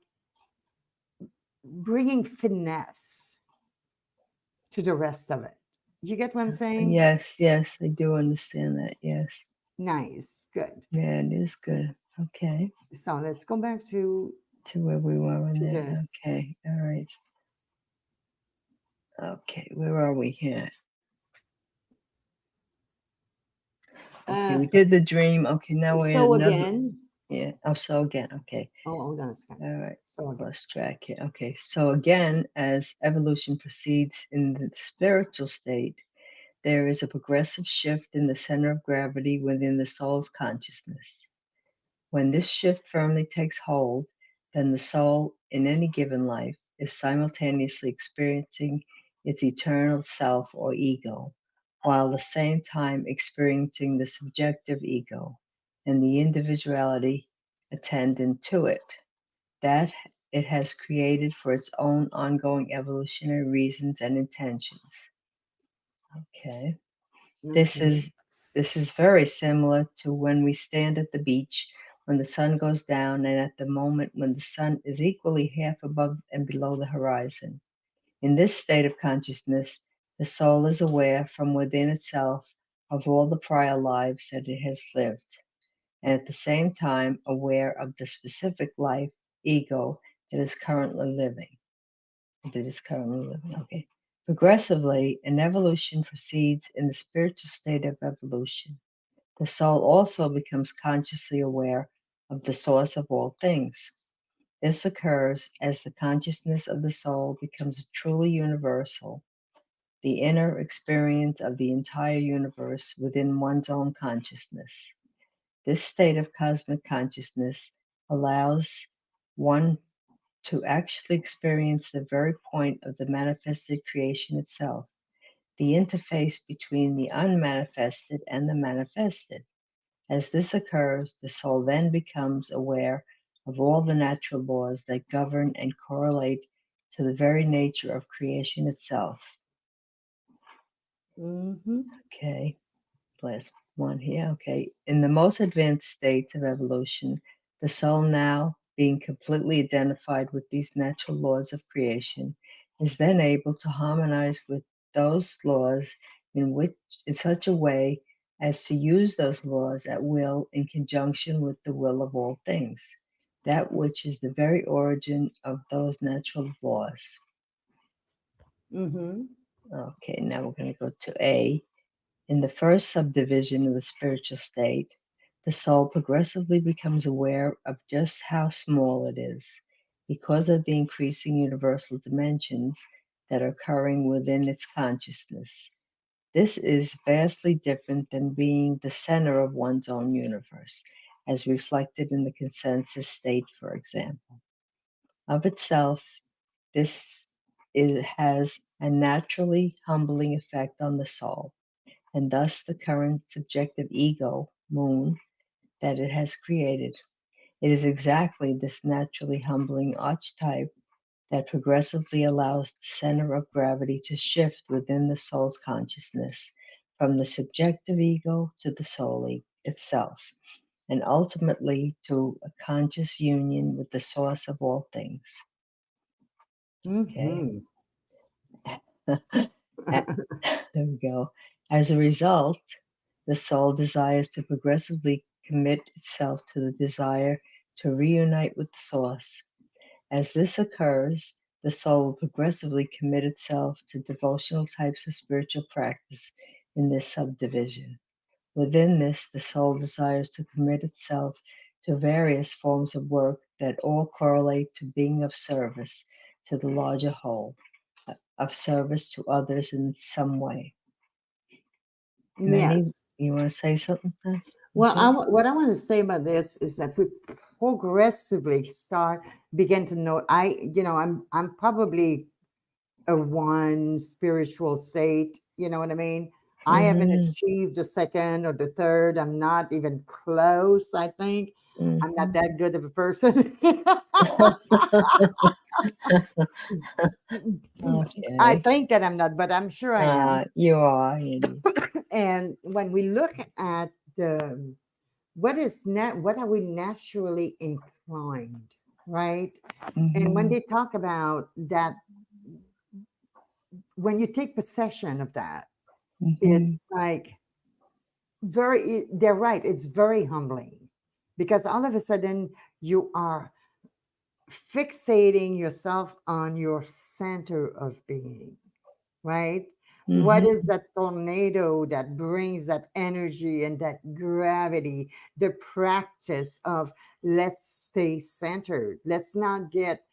S2: bringing finesse to the rest of it. You get what I'm saying?
S1: Yes. Yes. I do understand that. Yes.
S2: Nice, good.
S1: Yeah, it is good. Okay.
S2: So let's go back to
S1: To where we were in there.
S2: this.
S1: Okay. All right. Okay. Where are we here? Okay.
S2: Uh,
S1: We did the dream. Okay. Now we're in
S2: so
S1: another.
S2: again,
S1: Yeah. Oh, so again. Okay.
S2: oh, hold on a second.
S1: All right.
S2: So again.
S1: Lost track here. Okay. So again, as evolution proceeds in the spiritual state, there is a progressive shift in the center of gravity within the soul's consciousness. When this shift firmly takes hold, then the soul in any given life is simultaneously experiencing its eternal self or ego, while at the same time experiencing the subjective ego and the individuality attendant to it, that it has created for its own ongoing evolutionary reasons and intentions. Okay. This
S2: Okay.
S1: is this is very similar to when we stand at the beach when the sun goes down and at the moment when the sun is equally half above and below the horizon. In this state of consciousness, the soul is aware from within itself of all the prior lives that it has lived, and at the same time aware of the specific life, ego, that is currently living. Okay. Progressively, an evolution proceeds in the spiritual state of evolution. The soul also becomes consciously aware of the source of all things. This occurs as the consciousness of the soul becomes truly universal, the inner experience of the entire universe within one's own consciousness. This state of cosmic consciousness allows one to actually experience the very point of the manifested creation itself, the interface between the unmanifested and the manifested. As this occurs, the soul then becomes aware of all the natural laws that govern and correlate to the very nature of creation itself.
S2: Mm-hmm.
S1: Okay, last one here. Okay, in the most advanced states of evolution, the soul, now being completely identified with these natural laws of creation, is then able to harmonize with those laws in such a way as to use those laws at will in conjunction with the will of all things, that which is the very origin of those natural laws.
S2: Mm-hmm.
S1: Okay, now we're going to go to A. In the first subdivision of the spiritual state, the soul progressively becomes aware of just how small it is because of the increasing universal dimensions that are occurring within its consciousness. This is vastly different than being the center of one's own universe, as reflected in the consensus state, for example. Of itself, has a naturally humbling effect on the soul, and thus the current subjective ego, moon, that it has created. It is exactly this naturally humbling archetype that progressively allows the center of gravity to shift within the soul's consciousness from the subjective ego to the soul itself, and ultimately to a conscious union with the source of all things. Okay.
S2: Mm-hmm.
S1: There we go. As a result, the soul desires to progressively commit itself to the desire to reunite with the source. As this occurs, the soul will progressively commit itself to devotional types of spiritual practice in this subdivision. Within this, the soul desires to commit itself to various forms of work that all correlate to being of service to the larger whole, of service to others in some way. Many,
S2: Yes.
S1: you want to say something?
S2: Well,
S1: Okay.
S2: what I want to say about this is that we progressively begin to know. I'm probably a one spiritual state. You know what I mean? I haven't
S1: Mm-hmm.
S2: achieved the second or the third. I'm not even close. I think I'm not
S1: Mm-hmm.
S2: that good of a person. I
S1: Okay.
S2: think that I'm not, but I'm sure I am.
S1: You are, Andy.
S2: And when we look at the what are we naturally inclined, right? And when
S1: Mm-hmm.
S2: they talk about that, when you take possession of that,
S1: Mm-hmm.
S2: it's like they're right, it's very humbling because all of a sudden you are fixating yourself on your center of being, right? What is
S1: Mm-hmm.
S2: that tornado that brings that energy and that gravity? The practice of let's stay centered. Let's not get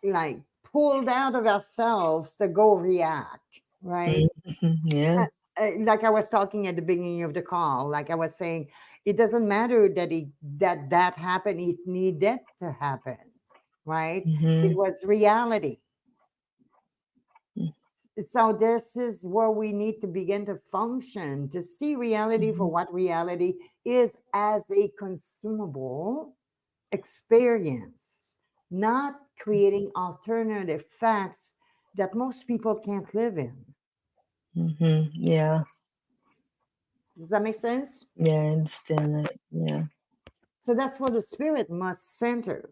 S2: like pulled out of ourselves to go react, right?
S1: Mm-hmm. Yeah.
S2: Uh, like I was talking at the beginning of the call, like I was saying, it doesn't matter that happened. It needed to happen, right? It
S1: Mm-hmm.
S2: was reality. So this is where we need to begin to function to see reality for
S1: Mm-hmm.
S2: what reality is as a consumable experience, not creating alternative facts that most people can't live in.
S1: Mm-hmm. Yeah.
S2: Does that make sense?
S1: Yeah, I understand that. Yeah.
S2: So that's where the spirit must center.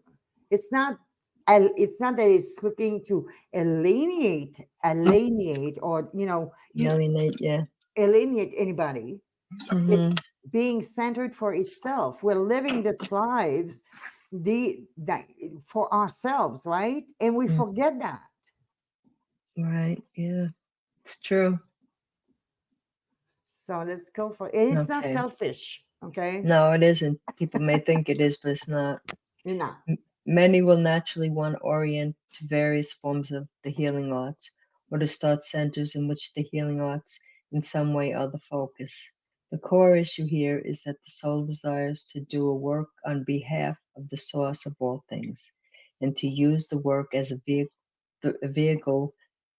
S2: It's not it's not that it's looking to alienate or
S1: Alienate, yeah.
S2: alienate anybody.
S1: Mm-hmm.
S2: It's being centered for itself. We're living these lives that for ourselves, right? And we
S1: Mm.
S2: forget that.
S1: Right, yeah. It's true.
S2: So let's go for it. It's not
S1: Okay.
S2: selfish, okay?
S1: No, it isn't. People may think it is, but it's not.
S2: You're not.
S1: Many will naturally want to orient to various forms of the healing arts or to start centers in which the healing arts in some way are the focus. The core issue here is that the soul desires to do a work on behalf of the source of all things and to use the work as a vehicle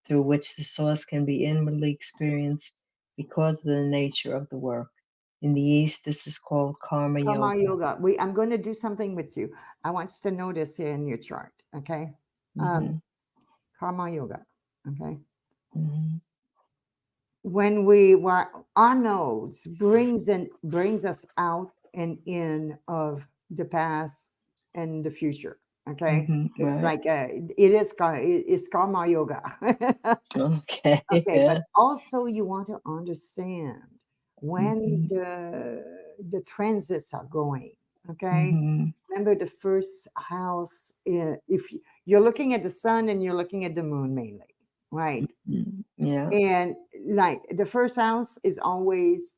S1: through which the source can be inwardly experienced because of the nature of the work. In the East, this is called karma
S2: Karma
S1: yoga.
S2: yoga. I'm going to do something with you. I want you to notice here in your chart, okay?
S1: Mm-hmm,
S2: Um, karma yoga, okay?
S1: mm-hmm,
S2: When we were our nodes brings us out and in of the past and the future, okay?
S1: mm-hmm,
S2: It's
S1: right.
S2: like it's karma yoga.
S1: Okay,
S2: Okay,
S1: yeah.
S2: but also you want to understand when
S1: Mhm,
S2: the transits are going, okay?
S1: mhm,
S2: Remember the first house, if you're looking at the sun and you're looking at the moon mainly, right?
S1: mhm, yeah,
S2: And like the first house is always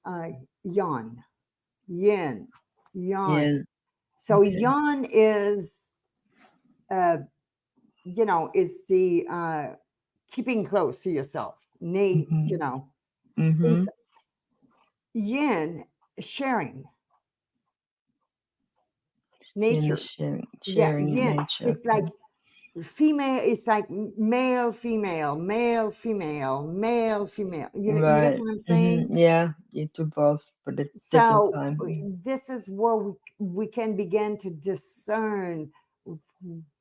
S2: yan, yin, yan.
S1: yeah,
S2: So
S1: okay.
S2: yan is, uh, is the keeping close to yourself.
S1: Mhm,
S2: Is
S1: mhm.
S2: yin sharing
S1: In the
S2: nature. Yeah,
S1: sharing
S2: yin.
S1: nature,
S2: It's like
S1: okay.
S2: female. It's like male, female, male, female, male, female. You get
S1: Right.
S2: what I'm
S1: Mhm,
S2: saying?
S1: yeah, you do both, but at different
S2: So
S1: time.
S2: this is where we can begin to discern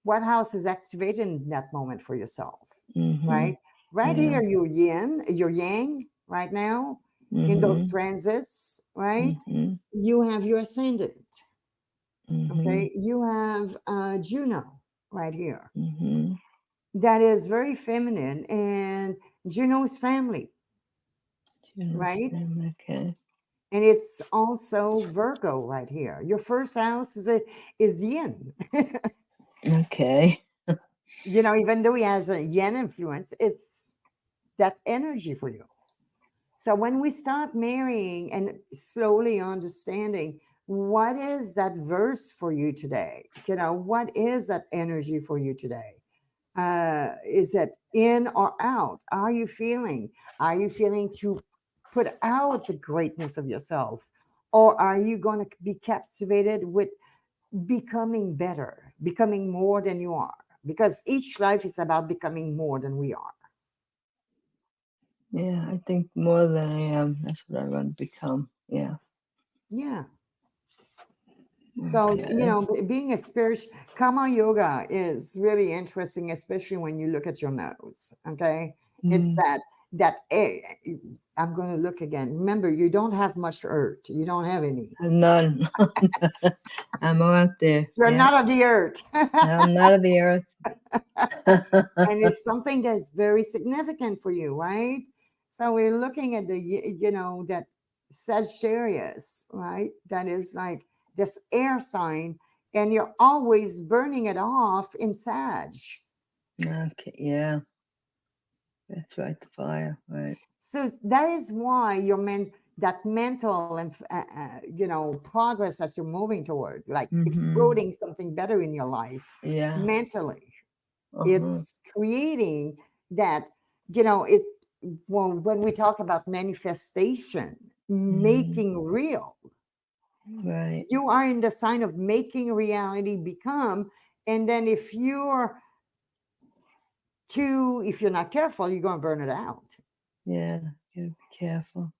S2: what house is activated in that moment for yourself,
S1: Mm-hmm.
S2: right? Right
S1: Yeah.
S2: here, your yin, your yang, right now, in those
S1: Mm-hmm.
S2: transits, right?
S1: Mm-hmm.
S2: You have your ascendant,
S1: Mm-hmm.
S2: okay? You have Juno right here.
S1: Mm-hmm.
S2: That is very feminine, and Juno's family,
S1: Tunis
S2: right?
S1: family. Okay.
S2: And it's also Virgo right here. Your first house is yin.
S1: Okay.
S2: You know, even though he has a yin influence, it's that energy for you. So when we start marrying and slowly understanding what is that verse for you today, you know, what is that energy for you today? Is it in or out? Are you feeling? Are you feeling to put out the greatness of yourself? Or are you going to be captivated with becoming better, becoming more than you are? Because each life is about becoming more than we are.
S1: Yeah, I think more than I am. That's what I want to become. Yeah.
S2: Yeah. So, you
S1: Okay.
S2: know, being a spiritual karma yoga is really interesting, especially when you look at your nose. Okay. It's
S1: Mm.
S2: that I'm going to look again. Remember, you don't have much earth. You don't have any.
S1: I'm none. I'm out there.
S2: You're
S1: Yeah.
S2: not of the earth.
S1: I'm not of the earth.
S2: And it's something that's very significant for you, right? So we're looking at you know, that Sagittarius, right? That is like this air sign, and you're always burning it off in Sag.
S1: Okay. Yeah. That's right. The fire. Right.
S2: So that is why that mental and you know, progress that you're moving toward, like
S1: Mm-hmm.
S2: exploding something better in your life
S1: Yeah.
S2: mentally.
S1: Uh-huh.
S2: It's creating that, you know, it well, when we talk about manifestation,
S1: Mm.
S2: making real,
S1: Right.
S2: you are in the sign of making reality become. And then if you're not careful, you're going to burn it out.
S1: Yeah. Gotta be careful.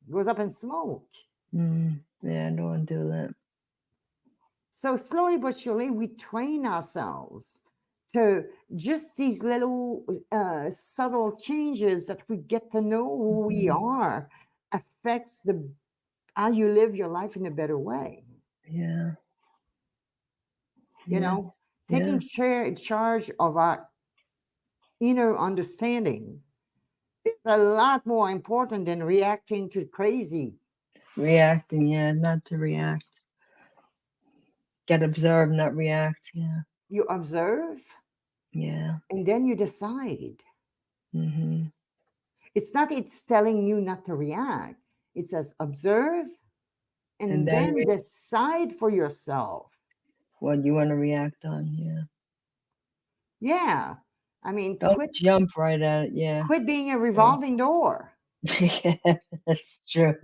S2: It goes up in smoke.
S1: Mm. Yeah, I don't want to do that.
S2: So slowly but surely, we train ourselves to just these little subtle changes that we get to know who we
S1: Mm-hmm.
S2: are affects the how you live your life in a better way.
S1: Yeah.
S2: You
S1: Yeah.
S2: know, taking
S1: Yeah.
S2: charge of our inner understanding is a lot more important than reacting to crazy.
S1: Reacting. Yeah. Not to react. Get observe, not react. Yeah.
S2: You observe
S1: Yeah.
S2: and then you decide.
S1: Mm-hmm.
S2: It's telling you not to react. It says observe
S1: And
S2: and
S1: then
S2: then decide for yourself.
S1: what you want to react on. Yeah.
S2: Yeah. I mean,
S1: Don't jump right at it. Yeah.
S2: quit being a
S1: True.
S2: revolving door.
S1: Yeah, that's true.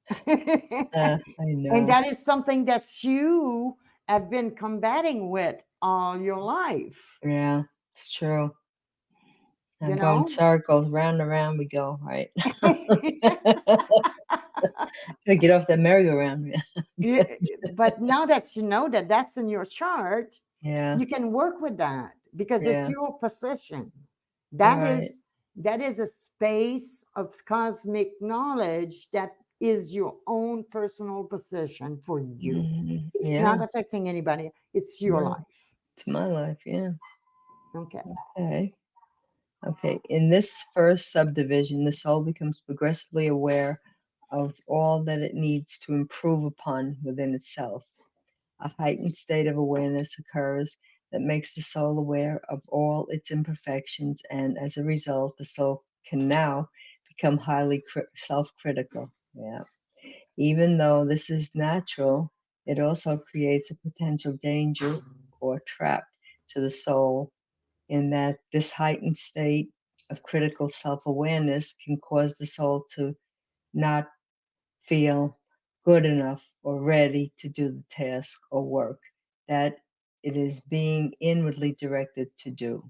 S1: I
S2: And
S1: know.
S2: that is something that you have been combating with all your life,
S1: Yeah, it's true.
S2: you
S1: I'm going
S2: know?
S1: circles, round and round we go, right? Gotta get off that merry-go-round.
S2: You- but now that you know that that's in your chart,
S1: Yeah,
S2: you can work with that because it's
S1: yeah,
S2: your position. That
S1: right.
S2: is that is a space of cosmic knowledge that is your own personal position for you. It's
S1: Yeah,
S2: not affecting anybody. It's your
S1: no,
S2: life.
S1: it's my life. Yeah.
S2: Okay.
S1: Okay. Okay. In this first subdivision, the soul becomes progressively aware of all that it needs to improve upon within itself. A heightened state of awareness occurs that makes the soul aware of all its imperfections, and as a result, the soul can now become highly self critical. Yeah. Even though this is natural, it also creates a potential danger or trap to the soul, in that this heightened state of critical self awareness can cause the soul to not feel good enough or ready to do the task or work that it is being inwardly directed to do.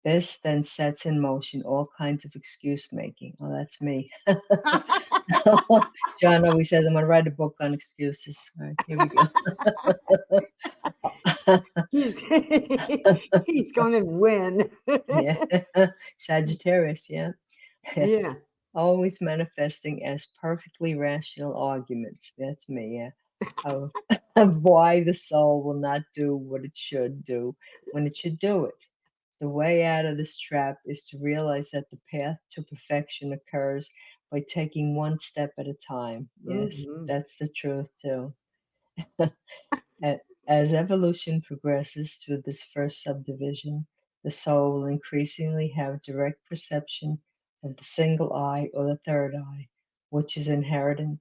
S1: This then sets in motion all kinds of excuse making. Oh, that's me. John always says, I'm going to write a book on excuses. All right, here we go.
S2: He's he's going to win.
S1: Yeah. Sagittarius, yeah.
S2: Yeah.
S1: Always manifesting as perfectly rational arguments. That's me, yeah. Of, of why the soul will not do what it should do when it should do it. The way out of this trap is to realize that the path to perfection occurs by taking one step at a time. Yes,
S2: Hmm.
S1: that's the truth, too. A- As evolution progresses through this first subdivision, the soul will increasingly have direct perception of the single eye or the third eye, which is inherent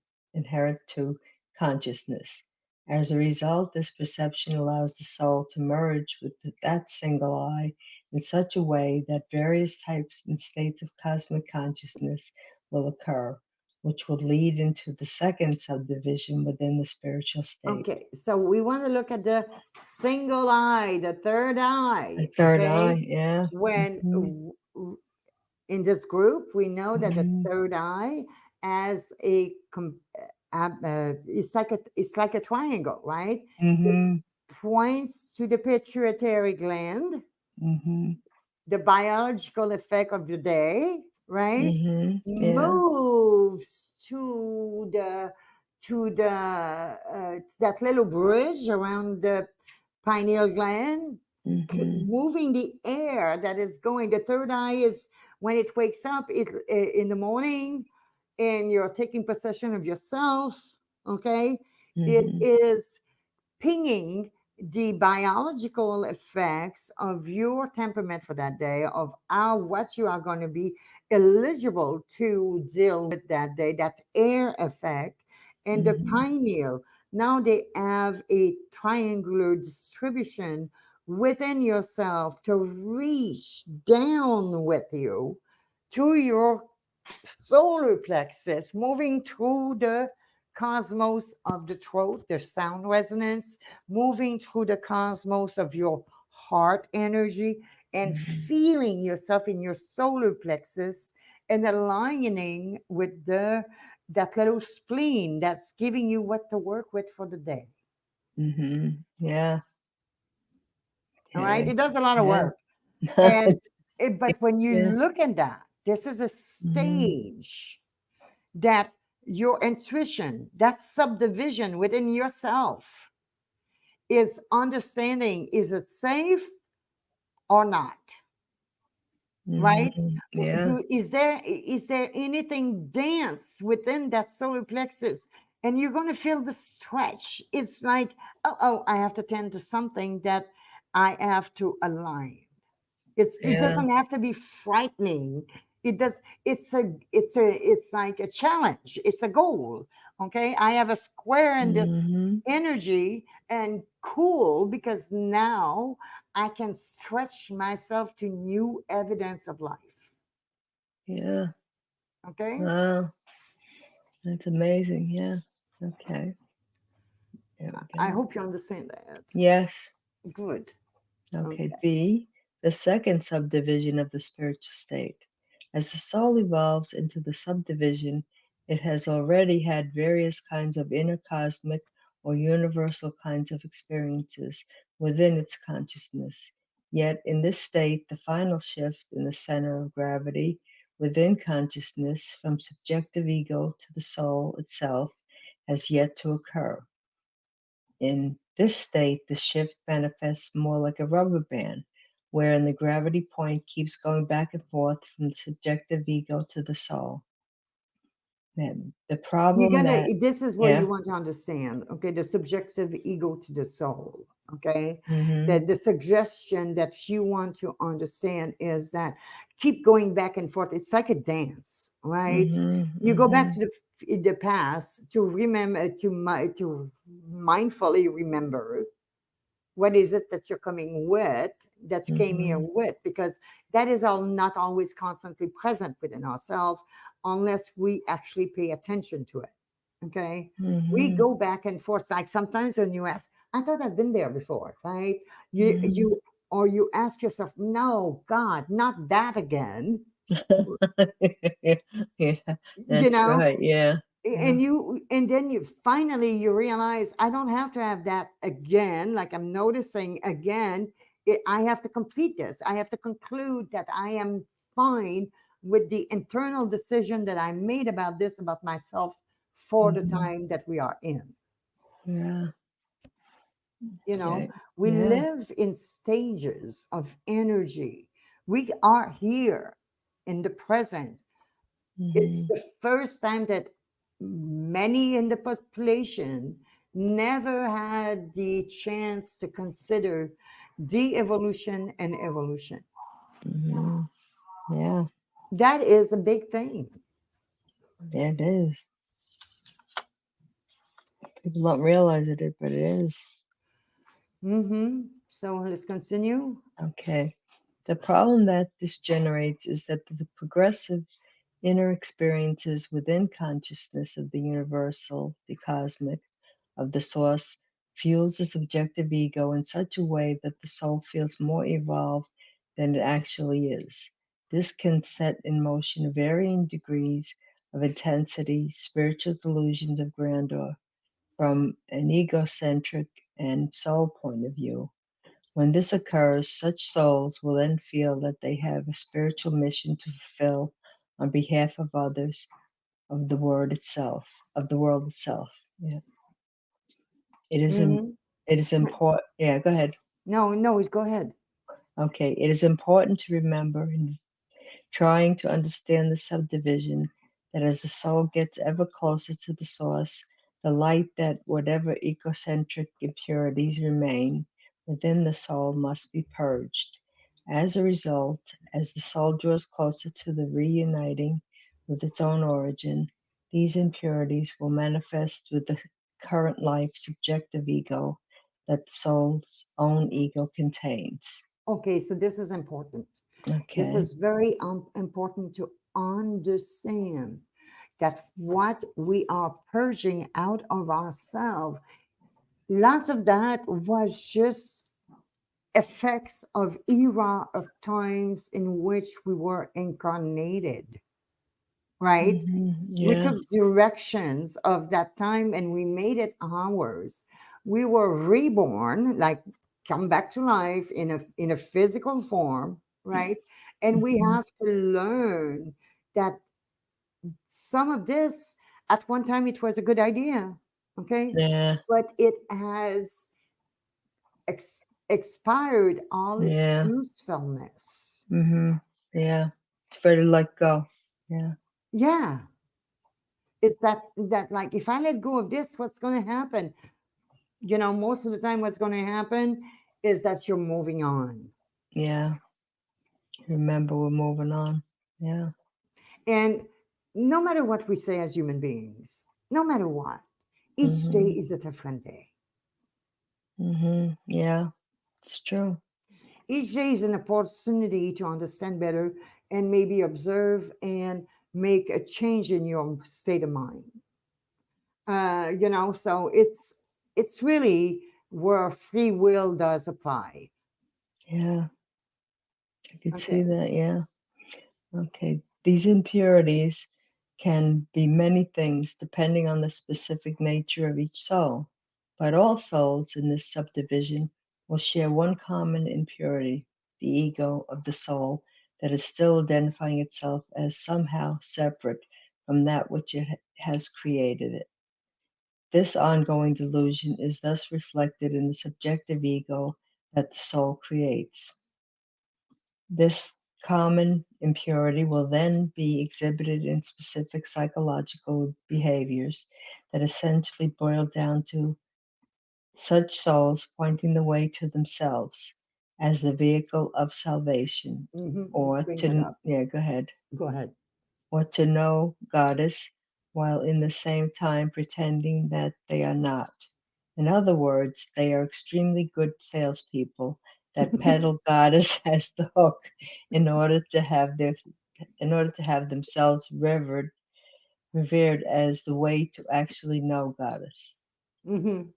S1: to consciousness. As a result, this perception allows the soul to merge with that single eye in such a way that various types and states of cosmic consciousness will occur, which will lead into the second subdivision within the spiritual state.
S2: Okay, so we want to look at the single eye, the third
S1: A
S2: eye.
S1: third
S2: Okay,
S1: eye, yeah.
S2: when
S1: Mhm,
S2: in this group, we know that the
S1: mhm,
S2: third eye has it's like a triangle, right? It
S1: mhm,
S2: points to the pituitary gland,
S1: mhm,
S2: the biological effect of the day, right?
S1: yeah.
S2: Moves to the that little bridge around the pineal gland,
S1: Mhm,
S2: moving the air that is going. The third eye is when it wakes up in the morning, and you're taking possession of yourself. Okay, it
S1: mhm,
S2: is pinging the biological effects of your temperament for that day, of how what you are going to be eligible to deal with that day, that air effect, and the
S1: mhm,
S2: pineal. Now they have a triangular distribution within yourself to reach down with you to your solar plexus, moving through the cosmos of the throat, the sound resonance, moving through the cosmos of your heart energy, and
S1: mhm,
S2: feeling yourself in your solar plexus and aligning with the that little spleen that's giving you what to work with for the day.
S1: yeah.
S2: All right,
S1: Okay.
S2: it does a lot of
S1: Yeah.
S2: work. And but when you
S1: Yeah.
S2: look at that, this is a
S1: Mhm,
S2: stage that your intuition, that subdivision within yourself, is understanding, is it safe or not, right?
S1: yeah.
S2: Is there anything dense within that solar plexus? And you're going to feel the stretch. It's like, oh, I have to tend to something that I have to align. It
S1: Yeah.
S2: doesn't have to be frightening. It does. It's like a challenge. It's a goal. Okay, I have a square in this
S1: Mhm,
S2: energy, and cool, because now I can stretch myself to new evidence of life.
S1: yeah.
S2: Okay,
S1: Wow. That's amazing. Yeah. Okay. There we
S2: I
S1: go.
S2: hope you understand that.
S1: Yes.
S2: Good.
S1: Okay,
S2: Okay.
S1: B, the second subdivision of the spiritual state. As the soul evolves into the subdivision, it has already had various kinds of inner cosmic or universal kinds of experiences within its consciousness. Yet, in this state, the final shift in the center of gravity within consciousness from subjective ego to the soul itself has yet to occur. In this state, the shift manifests more like a rubber band, wherein the gravity point keeps going back and forth from the subjective ego to the soul. And the
S2: You're
S1: problem
S2: gonna,
S1: that,
S2: this is where
S1: yeah,
S2: you want to understand, okay, the subjective ego to the soul. Okay,
S1: mm-hmm,
S2: that the suggestion that you want to understand is that keep going back and forth. It's like a dance, right?
S1: mm-hmm,
S2: You go back
S1: mm-hmm,
S2: to the past to remember, to mindfully remember what is it that you're coming with, that you came here
S1: mm-hmm,
S2: with, because that is all not always constantly present within ourselves unless we actually pay attention to it. Okay, we
S1: mm-hmm,
S2: go back and forth. Like sometimes when you ask, I thought I've been there before, right?
S1: mm-hmm.
S2: You ask yourself, no, God, not that again.
S1: Yeah,
S2: You
S1: that's
S2: know,
S1: right. Yeah. Yeah.
S2: And then you finally you realize I don't have to have that again. Like I'm noticing again, I have to complete this. I have to conclude that I am fine with the internal decision that I made about this about myself for the
S1: Hmm.
S2: time that we are in.
S1: Yeah.
S2: You know,
S1: Yeah.
S2: we
S1: Yeah.
S2: live in stages of energy. We are here in the present. It's
S1: Hmm.
S2: the first time that many in the population never had the chance to consider de-evolution and evolution.
S1: Hmm. Yeah.
S2: That is a big thing.
S1: Yeah, it is. People don't realize it, but it is.
S2: So let's continue.
S1: Okay. The problem that this generates is that the progressive inner experiences within consciousness of the universal, the cosmic, of the source fuels the subjective ego in such a way that the soul feels more evolved than it actually is. This can set in motion varying degrees of intensity, spiritual delusions of grandeur from an egocentric and soul point of view. When this occurs, such souls will then feel that they have a spiritual mission to fulfill on behalf of others, of the word itself, of the world itself. Yeah. It is im-
S2: hmm
S1: it is important. Yeah, go ahead.
S2: No, no, go ahead.
S1: Okay, it is important to remember in trying to understand the subdivision that as the soul gets ever closer to the source, the light that whatever egocentric impurities remain within the soul must be purged. As a result, as the soul draws closer to the reuniting with its own origin, these impurities will manifest with the current life subjective ego that the soul's own ego contains.
S2: Okay, so this is important. This
S1: Okay.
S2: is very important to understand that what we are purging out of ourselves, lots of that was just effects of era of times in which we were incarnated, right? We
S1: Yeah.
S2: took directions of that time and we made it ours. We were reborn, like come back to life in a physical form, right? And we
S1: Mhm.
S2: have to learn that some of this at one time it was a good idea, okay?
S1: Yeah.
S2: But it has expired all its
S1: Yeah.
S2: usefulness.
S1: Yeah. It's better to let go. Yeah.
S2: Yeah, is that like if I let go of this, what's going to happen? Most of the time, what's going to happen is that you're moving on.
S1: Yeah. Remember, we're moving on. Yeah.
S2: And no matter what we say as human beings, no matter what, each day
S1: Mhm.
S2: is a different day.
S1: Yeah. It's true.
S2: Each day is an opportunity to understand better and maybe observe and make a change in your state of mind. So it's really where free will does apply.
S1: Yeah. I could see
S2: Okay.
S1: that. Yeah. Okay. These impurities can be many things depending on the specific nature of each soul, but all souls in this subdivision will share one common impurity, the ego of the soul that is still identifying itself as somehow separate from that which it has created it. This ongoing delusion is thus reflected in the subjective ego that the soul creates. This common impurity will then be exhibited in specific psychological behaviors that essentially boil down to such souls pointing the way to themselves as the vehicle of salvation,
S2: Let's
S1: or
S2: bring that
S1: to,
S2: up.
S1: yeah, go ahead,
S2: Go ahead.
S1: or to know Goddess while in the same time pretending that they are not. In other words, they are extremely good salespeople that peddle Goddess as the hook in order to have their in order to have themselves revered as the way to actually know Goddess.
S2: hmm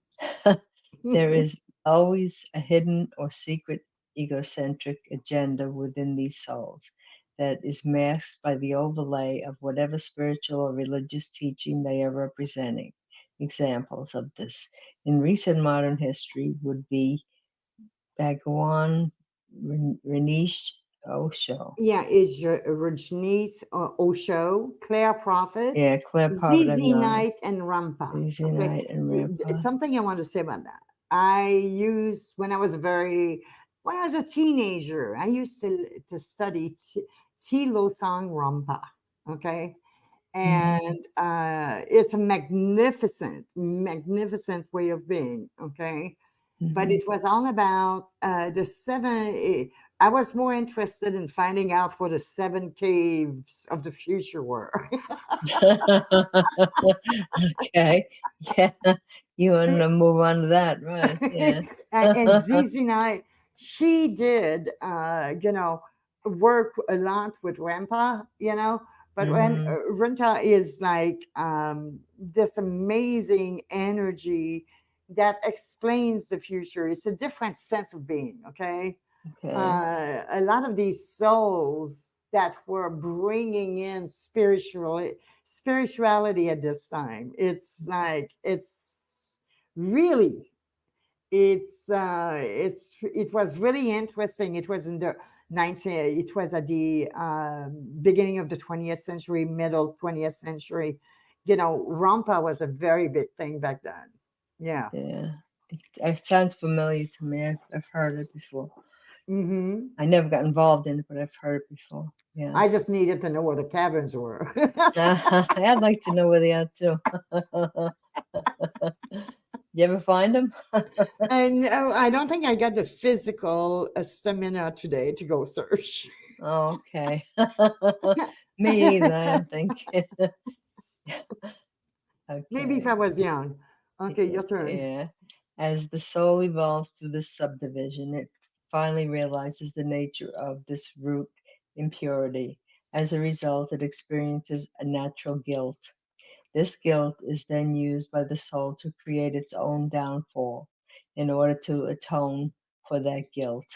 S1: There is always a hidden or secret egocentric agenda within these souls. that is masked by the overlay of whatever spiritual or religious teaching they are representing. Examples of this in recent modern history would be Bhagwan Renish Osho.
S2: Yeah, is your Rajneesh Osho, Claire Prophet,
S1: Yeah, Claire
S2: ZZ
S1: Pavidana,
S2: Knight, and Rampa.
S1: Easy
S2: Okay,
S1: Night, and Rampa.
S2: something I want to say about that. I used when I was a teenager. I used to study Tilo Sang Rampa. Okay,
S1: Mm-hmm,
S2: and it's a magnificent, magnificent way of being. Okay, but
S1: mm-hmm.
S2: it was all about the seven. I was more interested in finding out what the seven caves of the future were.
S1: Okay. Yeah. You want to move on to that, right? Yeah.
S2: And Zizi and I, she did, work a lot with Rampa, but when
S1: Mm-hmm.
S2: Renta is like this amazing energy that explains the future. It's a different sense of being, okay?
S1: Okay.
S2: A lot of these souls that were bringing in spirituality at this time, it's like it's really it was really interesting. It was in the 19 it was at the beginning of the 20th century, middle 20th century. Rampa was a very big thing back then. Yeah.
S1: Yeah. It sounds familiar to me. I've heard it before.
S2: Hmm.
S1: I never got involved in it, but I've heard it before. Yeah.
S2: I just needed to know where the caverns were.
S1: I'd like to know where they are too. You ever find them?
S2: And I don't think I got the physical stamina today to go search.
S1: Oh, okay. Me either, I don't think.
S2: Maybe if I
S1: Okay.
S2: was young. Okay, your turn.
S1: Yeah. As the soul evolves through this subdivision, it finally realizes the nature of this root impurity. As a result, it experiences a natural guilt. This guilt is then used by the soul to create its own downfall in order to atone for that guilt.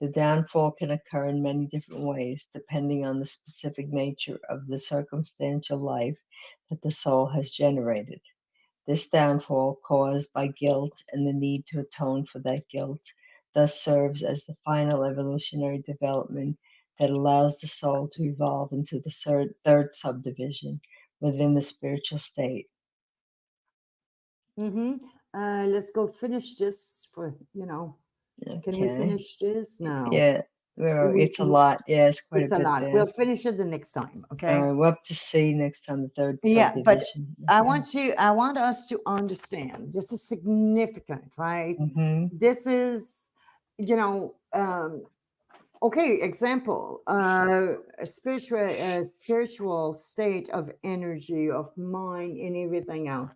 S1: The downfall can occur in many different ways, depending on the specific nature of the circumstantial life that the soul has generated. This downfall, caused by guilt and the need to atone for that guilt, thus serves as the final evolutionary development that allows the soul to evolve into the third subdivision within the spiritual state.
S2: Mm-hmm. Let's go finish this can we
S1: Okay.
S2: finish this now?
S1: Yeah. Well,
S2: We,
S1: it's a
S2: we
S1: lot. Yeah, it's quite a
S2: it's a
S1: bit
S2: lot. We'll
S1: there.
S2: finish it the next time,
S1: All
S2: okay?
S1: right, we're up to C next time, the third
S2: Yeah, but
S1: subdivision. Okay.
S2: I want us to understand this is significant, right?
S1: Mm-hmm.
S2: This is, you know, okay, example, a spiritual state of energy, of mind, and everything else.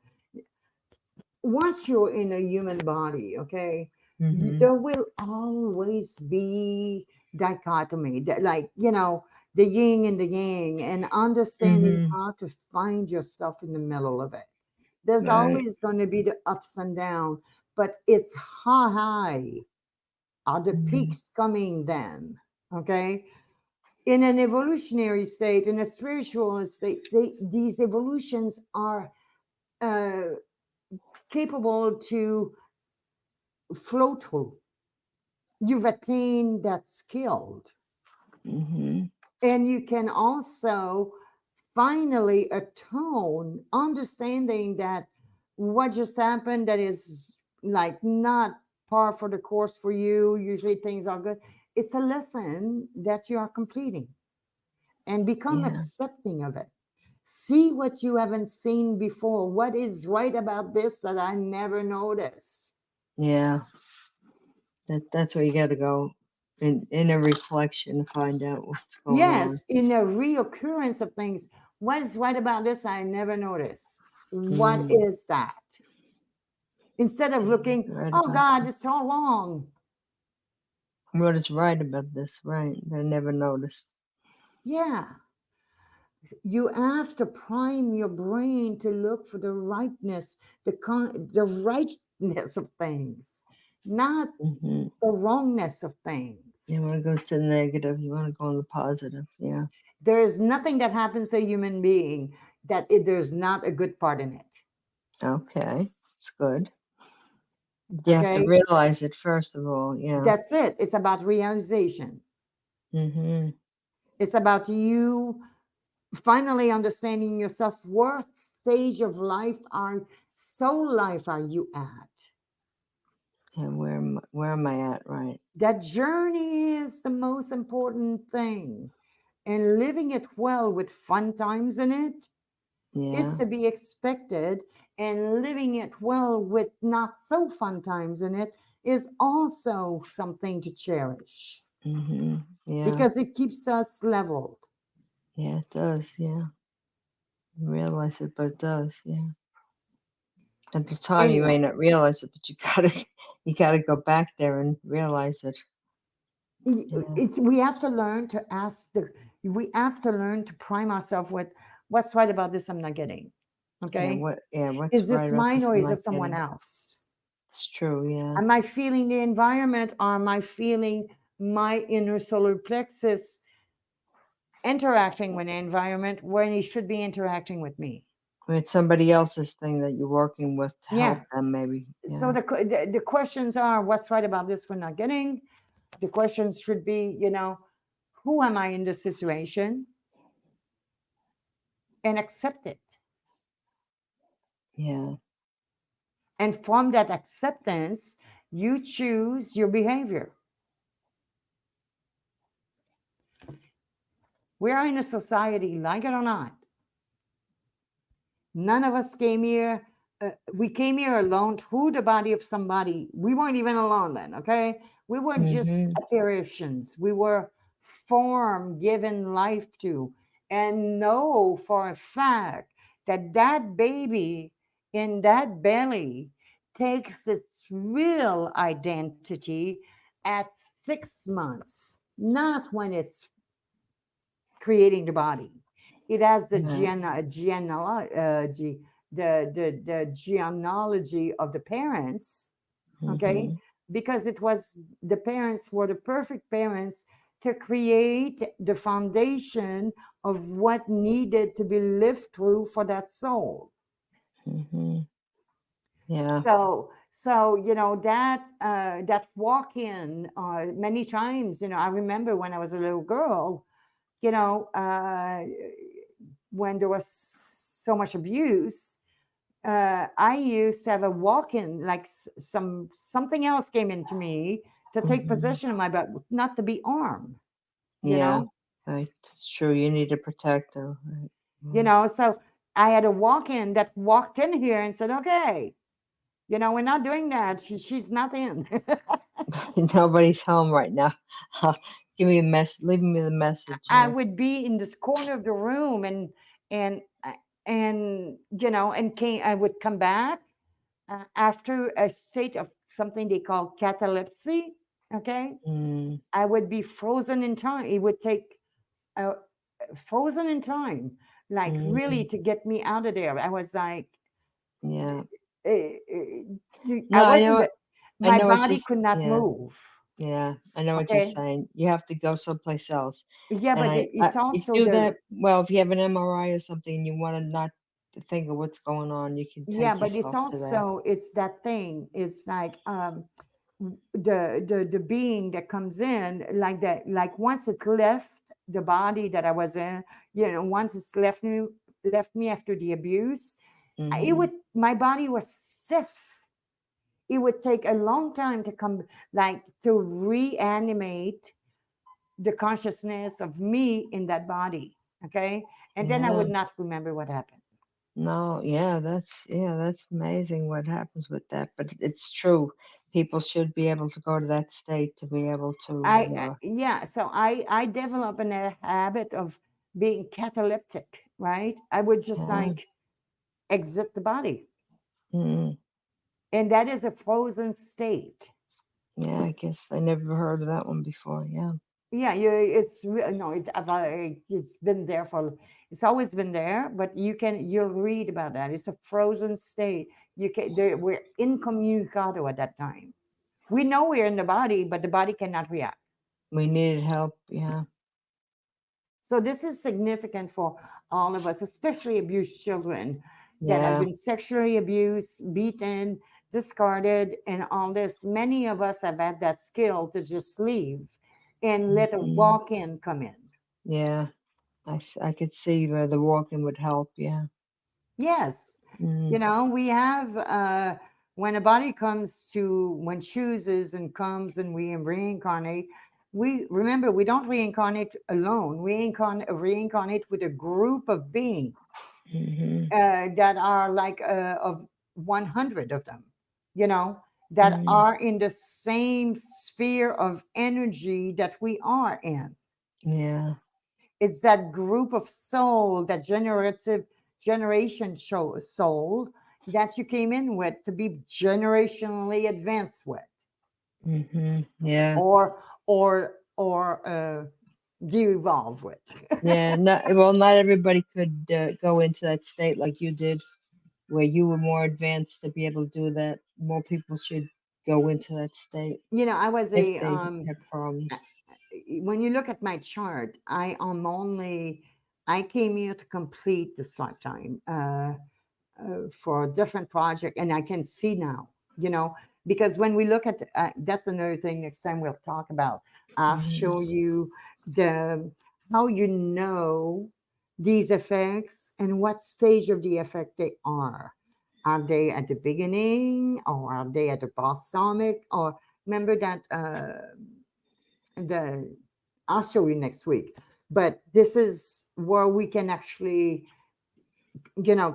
S2: Once you're in a human body, okay,
S1: Mm-hmm.
S2: there will always be dichotomy, like, the yin and the yang, and understanding
S1: Mm-hmm.
S2: how to find yourself in the middle of it. There's
S1: Right.
S2: always going to be the ups and downs, but it's how high are the
S1: Mm-hmm.
S2: peaks coming then, okay? In an evolutionary state, in a spiritual state, these evolutions are uh, capable to flow through. You've attained that skill.
S1: Mm-hmm.
S2: And you can also finally atone, understanding that what just happened that is like not par for the course for you. Usually things are good. It's a lesson that you are completing and become
S1: Yeah.
S2: accepting of it. See what you haven't seen before. What is right about this that I never noticed?
S1: Yeah. That's where you got to go in a reflection to find out what's going on.
S2: Yes, in a reoccurrence of things. What is right about this I never noticed? What
S1: Mm.
S2: is that? Instead of looking,
S1: Right
S2: oh
S1: about
S2: God,
S1: this.
S2: it's all wrong.
S1: What is right about this? Right. I never noticed.
S2: Yeah, you have to prime your brain to look for the rightness, the rightness of things, not
S1: Mm-hmm.
S2: the wrongness of things.
S1: You want to go to the negative. You want to go on the positive. Yeah.
S2: There's nothing that happens to a human being that there's not a good part in it.
S1: Okay. It's good. You have to
S2: Okay.
S1: realize it first of all. Yeah.
S2: That's it. It's about realization.
S1: Mm-hmm.
S2: It's about you finally understanding yourself. What stage of life are soul life are you at?
S1: And where am I at? Right.
S2: That journey is the most important thing. And living it well with fun times in it is
S1: Yeah.
S2: to be expected. And living it well with not so fun times in it is also something to cherish
S1: Mm-hmm. Yeah.
S2: because it keeps us leveled.
S1: Yeah, it does. Yeah. You realize it, but it does. Yeah. At the time, you may
S2: Anyway,
S1: not realize it, but you gotta, you gotta go back there and realize it. Yeah.
S2: it's we have to learn to ask the we have to learn to prime ourselves with what's right about this I'm not getting.
S1: Yeah.
S2: Okay.
S1: What? Yeah.
S2: Is
S1: What's right
S2: this
S1: about
S2: mine
S1: this?
S2: or
S1: I'm
S2: is
S1: not
S2: it someone
S1: getting.
S2: else?
S1: It's true. Yeah.
S2: Am I feeling the environment or am I feeling my inner solar plexus interacting with the environment when he should be interacting with me?
S1: I mean, it's somebody else's thing that you're working with to
S2: Yeah.
S1: help them, maybe.
S2: So
S1: Yeah.
S2: the questions are what's right about this we're not getting? The questions should be, who am I in this situation? And accept it.
S1: Yeah.
S2: And from that acceptance, you choose your behavior. We are in a society, like it or not, none of us came here. We came here alone through the body of somebody. We weren't even alone then, okay? We were just
S1: Mm-hmm.
S2: apparitions. We were form given life to. And know for a fact that that baby in that belly takes its real identity at 6 months, not when it's creating the body. It has
S1: Right.
S2: the genealogy of the parents, okay?
S1: Mm-hmm.
S2: Because it was the parents were the perfect parents to create the foundation of what needed to be lived through for that soul.
S1: Mm-hmm. Yeah.
S2: So that walk in many times, I remember when I was a little girl, you know, uh, when there was so much abuse, I used to have a walk-in, like something else came into me to take
S1: Mm-hmm.
S2: possession of my body, not to be armed, you
S1: Yeah.
S2: know,
S1: Right. It's true. You need a protector. Right. Mm.
S2: So I had a walk-in that walked in here and said, okay, we're not doing that. She's not in.
S1: Nobody's home right now. Give me a mess. Leave me the message.
S2: I
S1: Yeah.
S2: would be in this corner of the room and and came I would come back after a state of something they call catalepsy. Okay,
S1: Mm,
S2: I would be frozen in time. It would take uh, frozen in time, like really
S1: mm,
S2: to get me out of there. I was like,
S1: yeah.
S2: I
S1: No,
S2: wasn't.
S1: I
S2: My
S1: know what you.
S2: body could not
S1: Yeah.
S2: move.
S1: Yeah. I know what you're
S2: Okay,
S1: saying. You have to go someplace else.
S2: yeah,
S1: And
S2: but it's
S1: you
S2: also
S1: do
S2: the
S1: that. Well, if you have an MRI or something, you want to not to think of what's going on. You can
S2: yeah,
S1: take
S2: but it's
S1: yourself to that.
S2: also it's that thing. It's like the being that comes in like that, like once it left the body that I was in, once it's left me after the abuse, it
S1: Mm-hmm.
S2: would my body was stiff. It would take a long time to come, like to reanimate the consciousness of me in that body. Okay, and then I
S1: Yeah.
S2: would not remember what happened.
S1: No, that's amazing what happens with that. But it's true. People should be able to go to that state to be able to.
S2: Yeah, so I developed a habit of being cataleptic, right? I would just
S1: Yeah,
S2: like exit the body,
S1: mm,
S2: and that is a frozen state.
S1: yeah. I guess I never heard of that one before. Yeah.
S2: Yeah, no, it's been there it's always been there, but you'll read about that. It's a frozen state. We're incommunicado at that time. We know we're in the body, but the body cannot react.
S1: We needed help. Yeah.
S2: So this is significant for all of us, especially abused children that have
S1: Yeah.
S2: been sexually abused, beaten, discarded, and all this. Many of us have had that skill to just leave and let a
S1: Hmm.
S2: walk in come in.
S1: Yeah. I could see where the walking would help. Yeah.
S2: Yes.
S1: Mm.
S2: We have, when a body comes to, when chooses and comes and we reincarnate, we remember we don't reincarnate alone. We reincarnate with a group of beings
S1: Hmm.
S2: that are like of 100 of them, you know, that
S1: Mm.
S2: are in the same sphere of energy that we are in.
S1: Yeah.
S2: It's that group of soul, that soul that you came in with to be generationally advanced with,
S1: Hmm. Yeah.
S2: or de-evolve with.
S1: Yeah. Not everybody could go into that state like you did, where you were more advanced to be able to do that. More people should go into that state
S2: I was
S1: if
S2: a
S1: they have problems.
S2: when you look at my chart, I came here to complete this lifetime. For a different project, and I can see now, because when we look at that's another thing next time we'll talk about. I'll
S1: Hmm.
S2: show you the how these effects and what stage of the effect they are. Are they at the beginning, or are they at the balsamic, or remember that the I'll show you next week. But this is where we can actually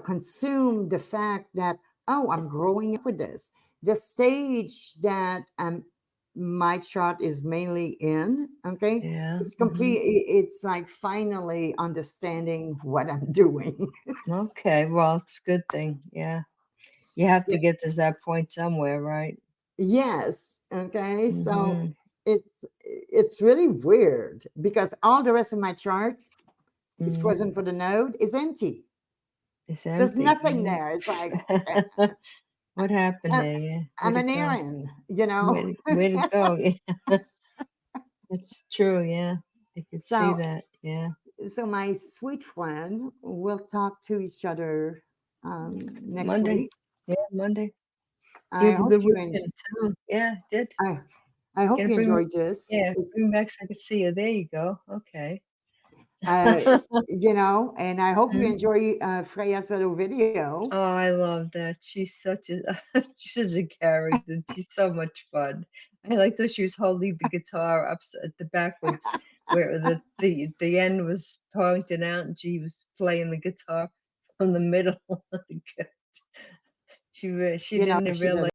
S2: consume the fact that, oh, I'm growing up with this. The stage that my chart is mainly in, okay,
S1: Yeah.
S2: it's
S1: Hmm.
S2: complete. It's like finally understanding what I'm doing.
S1: Okay. Well, it's a good thing. Yeah. You have to
S2: Yeah.
S1: get to that point somewhere, right?
S2: Yes. Okay. So
S1: Hmm.
S2: it's really weird because all the rest of my chart, if it
S1: Mm.
S2: wasn't for the node, is empty.
S1: It's
S2: There's
S1: empty.
S2: nothing there. It's like
S1: What happened
S2: I'm,
S1: there? Yeah.
S2: I'm
S1: Where'd
S2: an
S1: it go?
S2: Aaron.
S1: Where'd it go? Yeah. It's true. Yeah. I could see
S2: So
S1: that. Yeah.
S2: so my sweet friend, we'll talk to each other next
S1: Monday.
S2: week.
S1: Yeah. Monday. You
S2: I
S1: have a
S2: hope
S1: good
S2: you enjoy.
S1: weekend too. Yeah. Did.
S2: I I hope
S1: Gonna
S2: you
S1: bring me.
S2: enjoyed this.
S1: Yeah. Bring
S2: It's
S1: me back so I can see you. There you go. Okay.
S2: uh, and I hope you enjoy Freya's little video.
S1: Oh, I love that. She's such a she's such a character. She's so much fun. I like that she was holding the guitar at the backwards, where the end was pointing out, and she was playing the guitar from the middle. She
S2: She's
S1: didn't
S2: a
S1: realize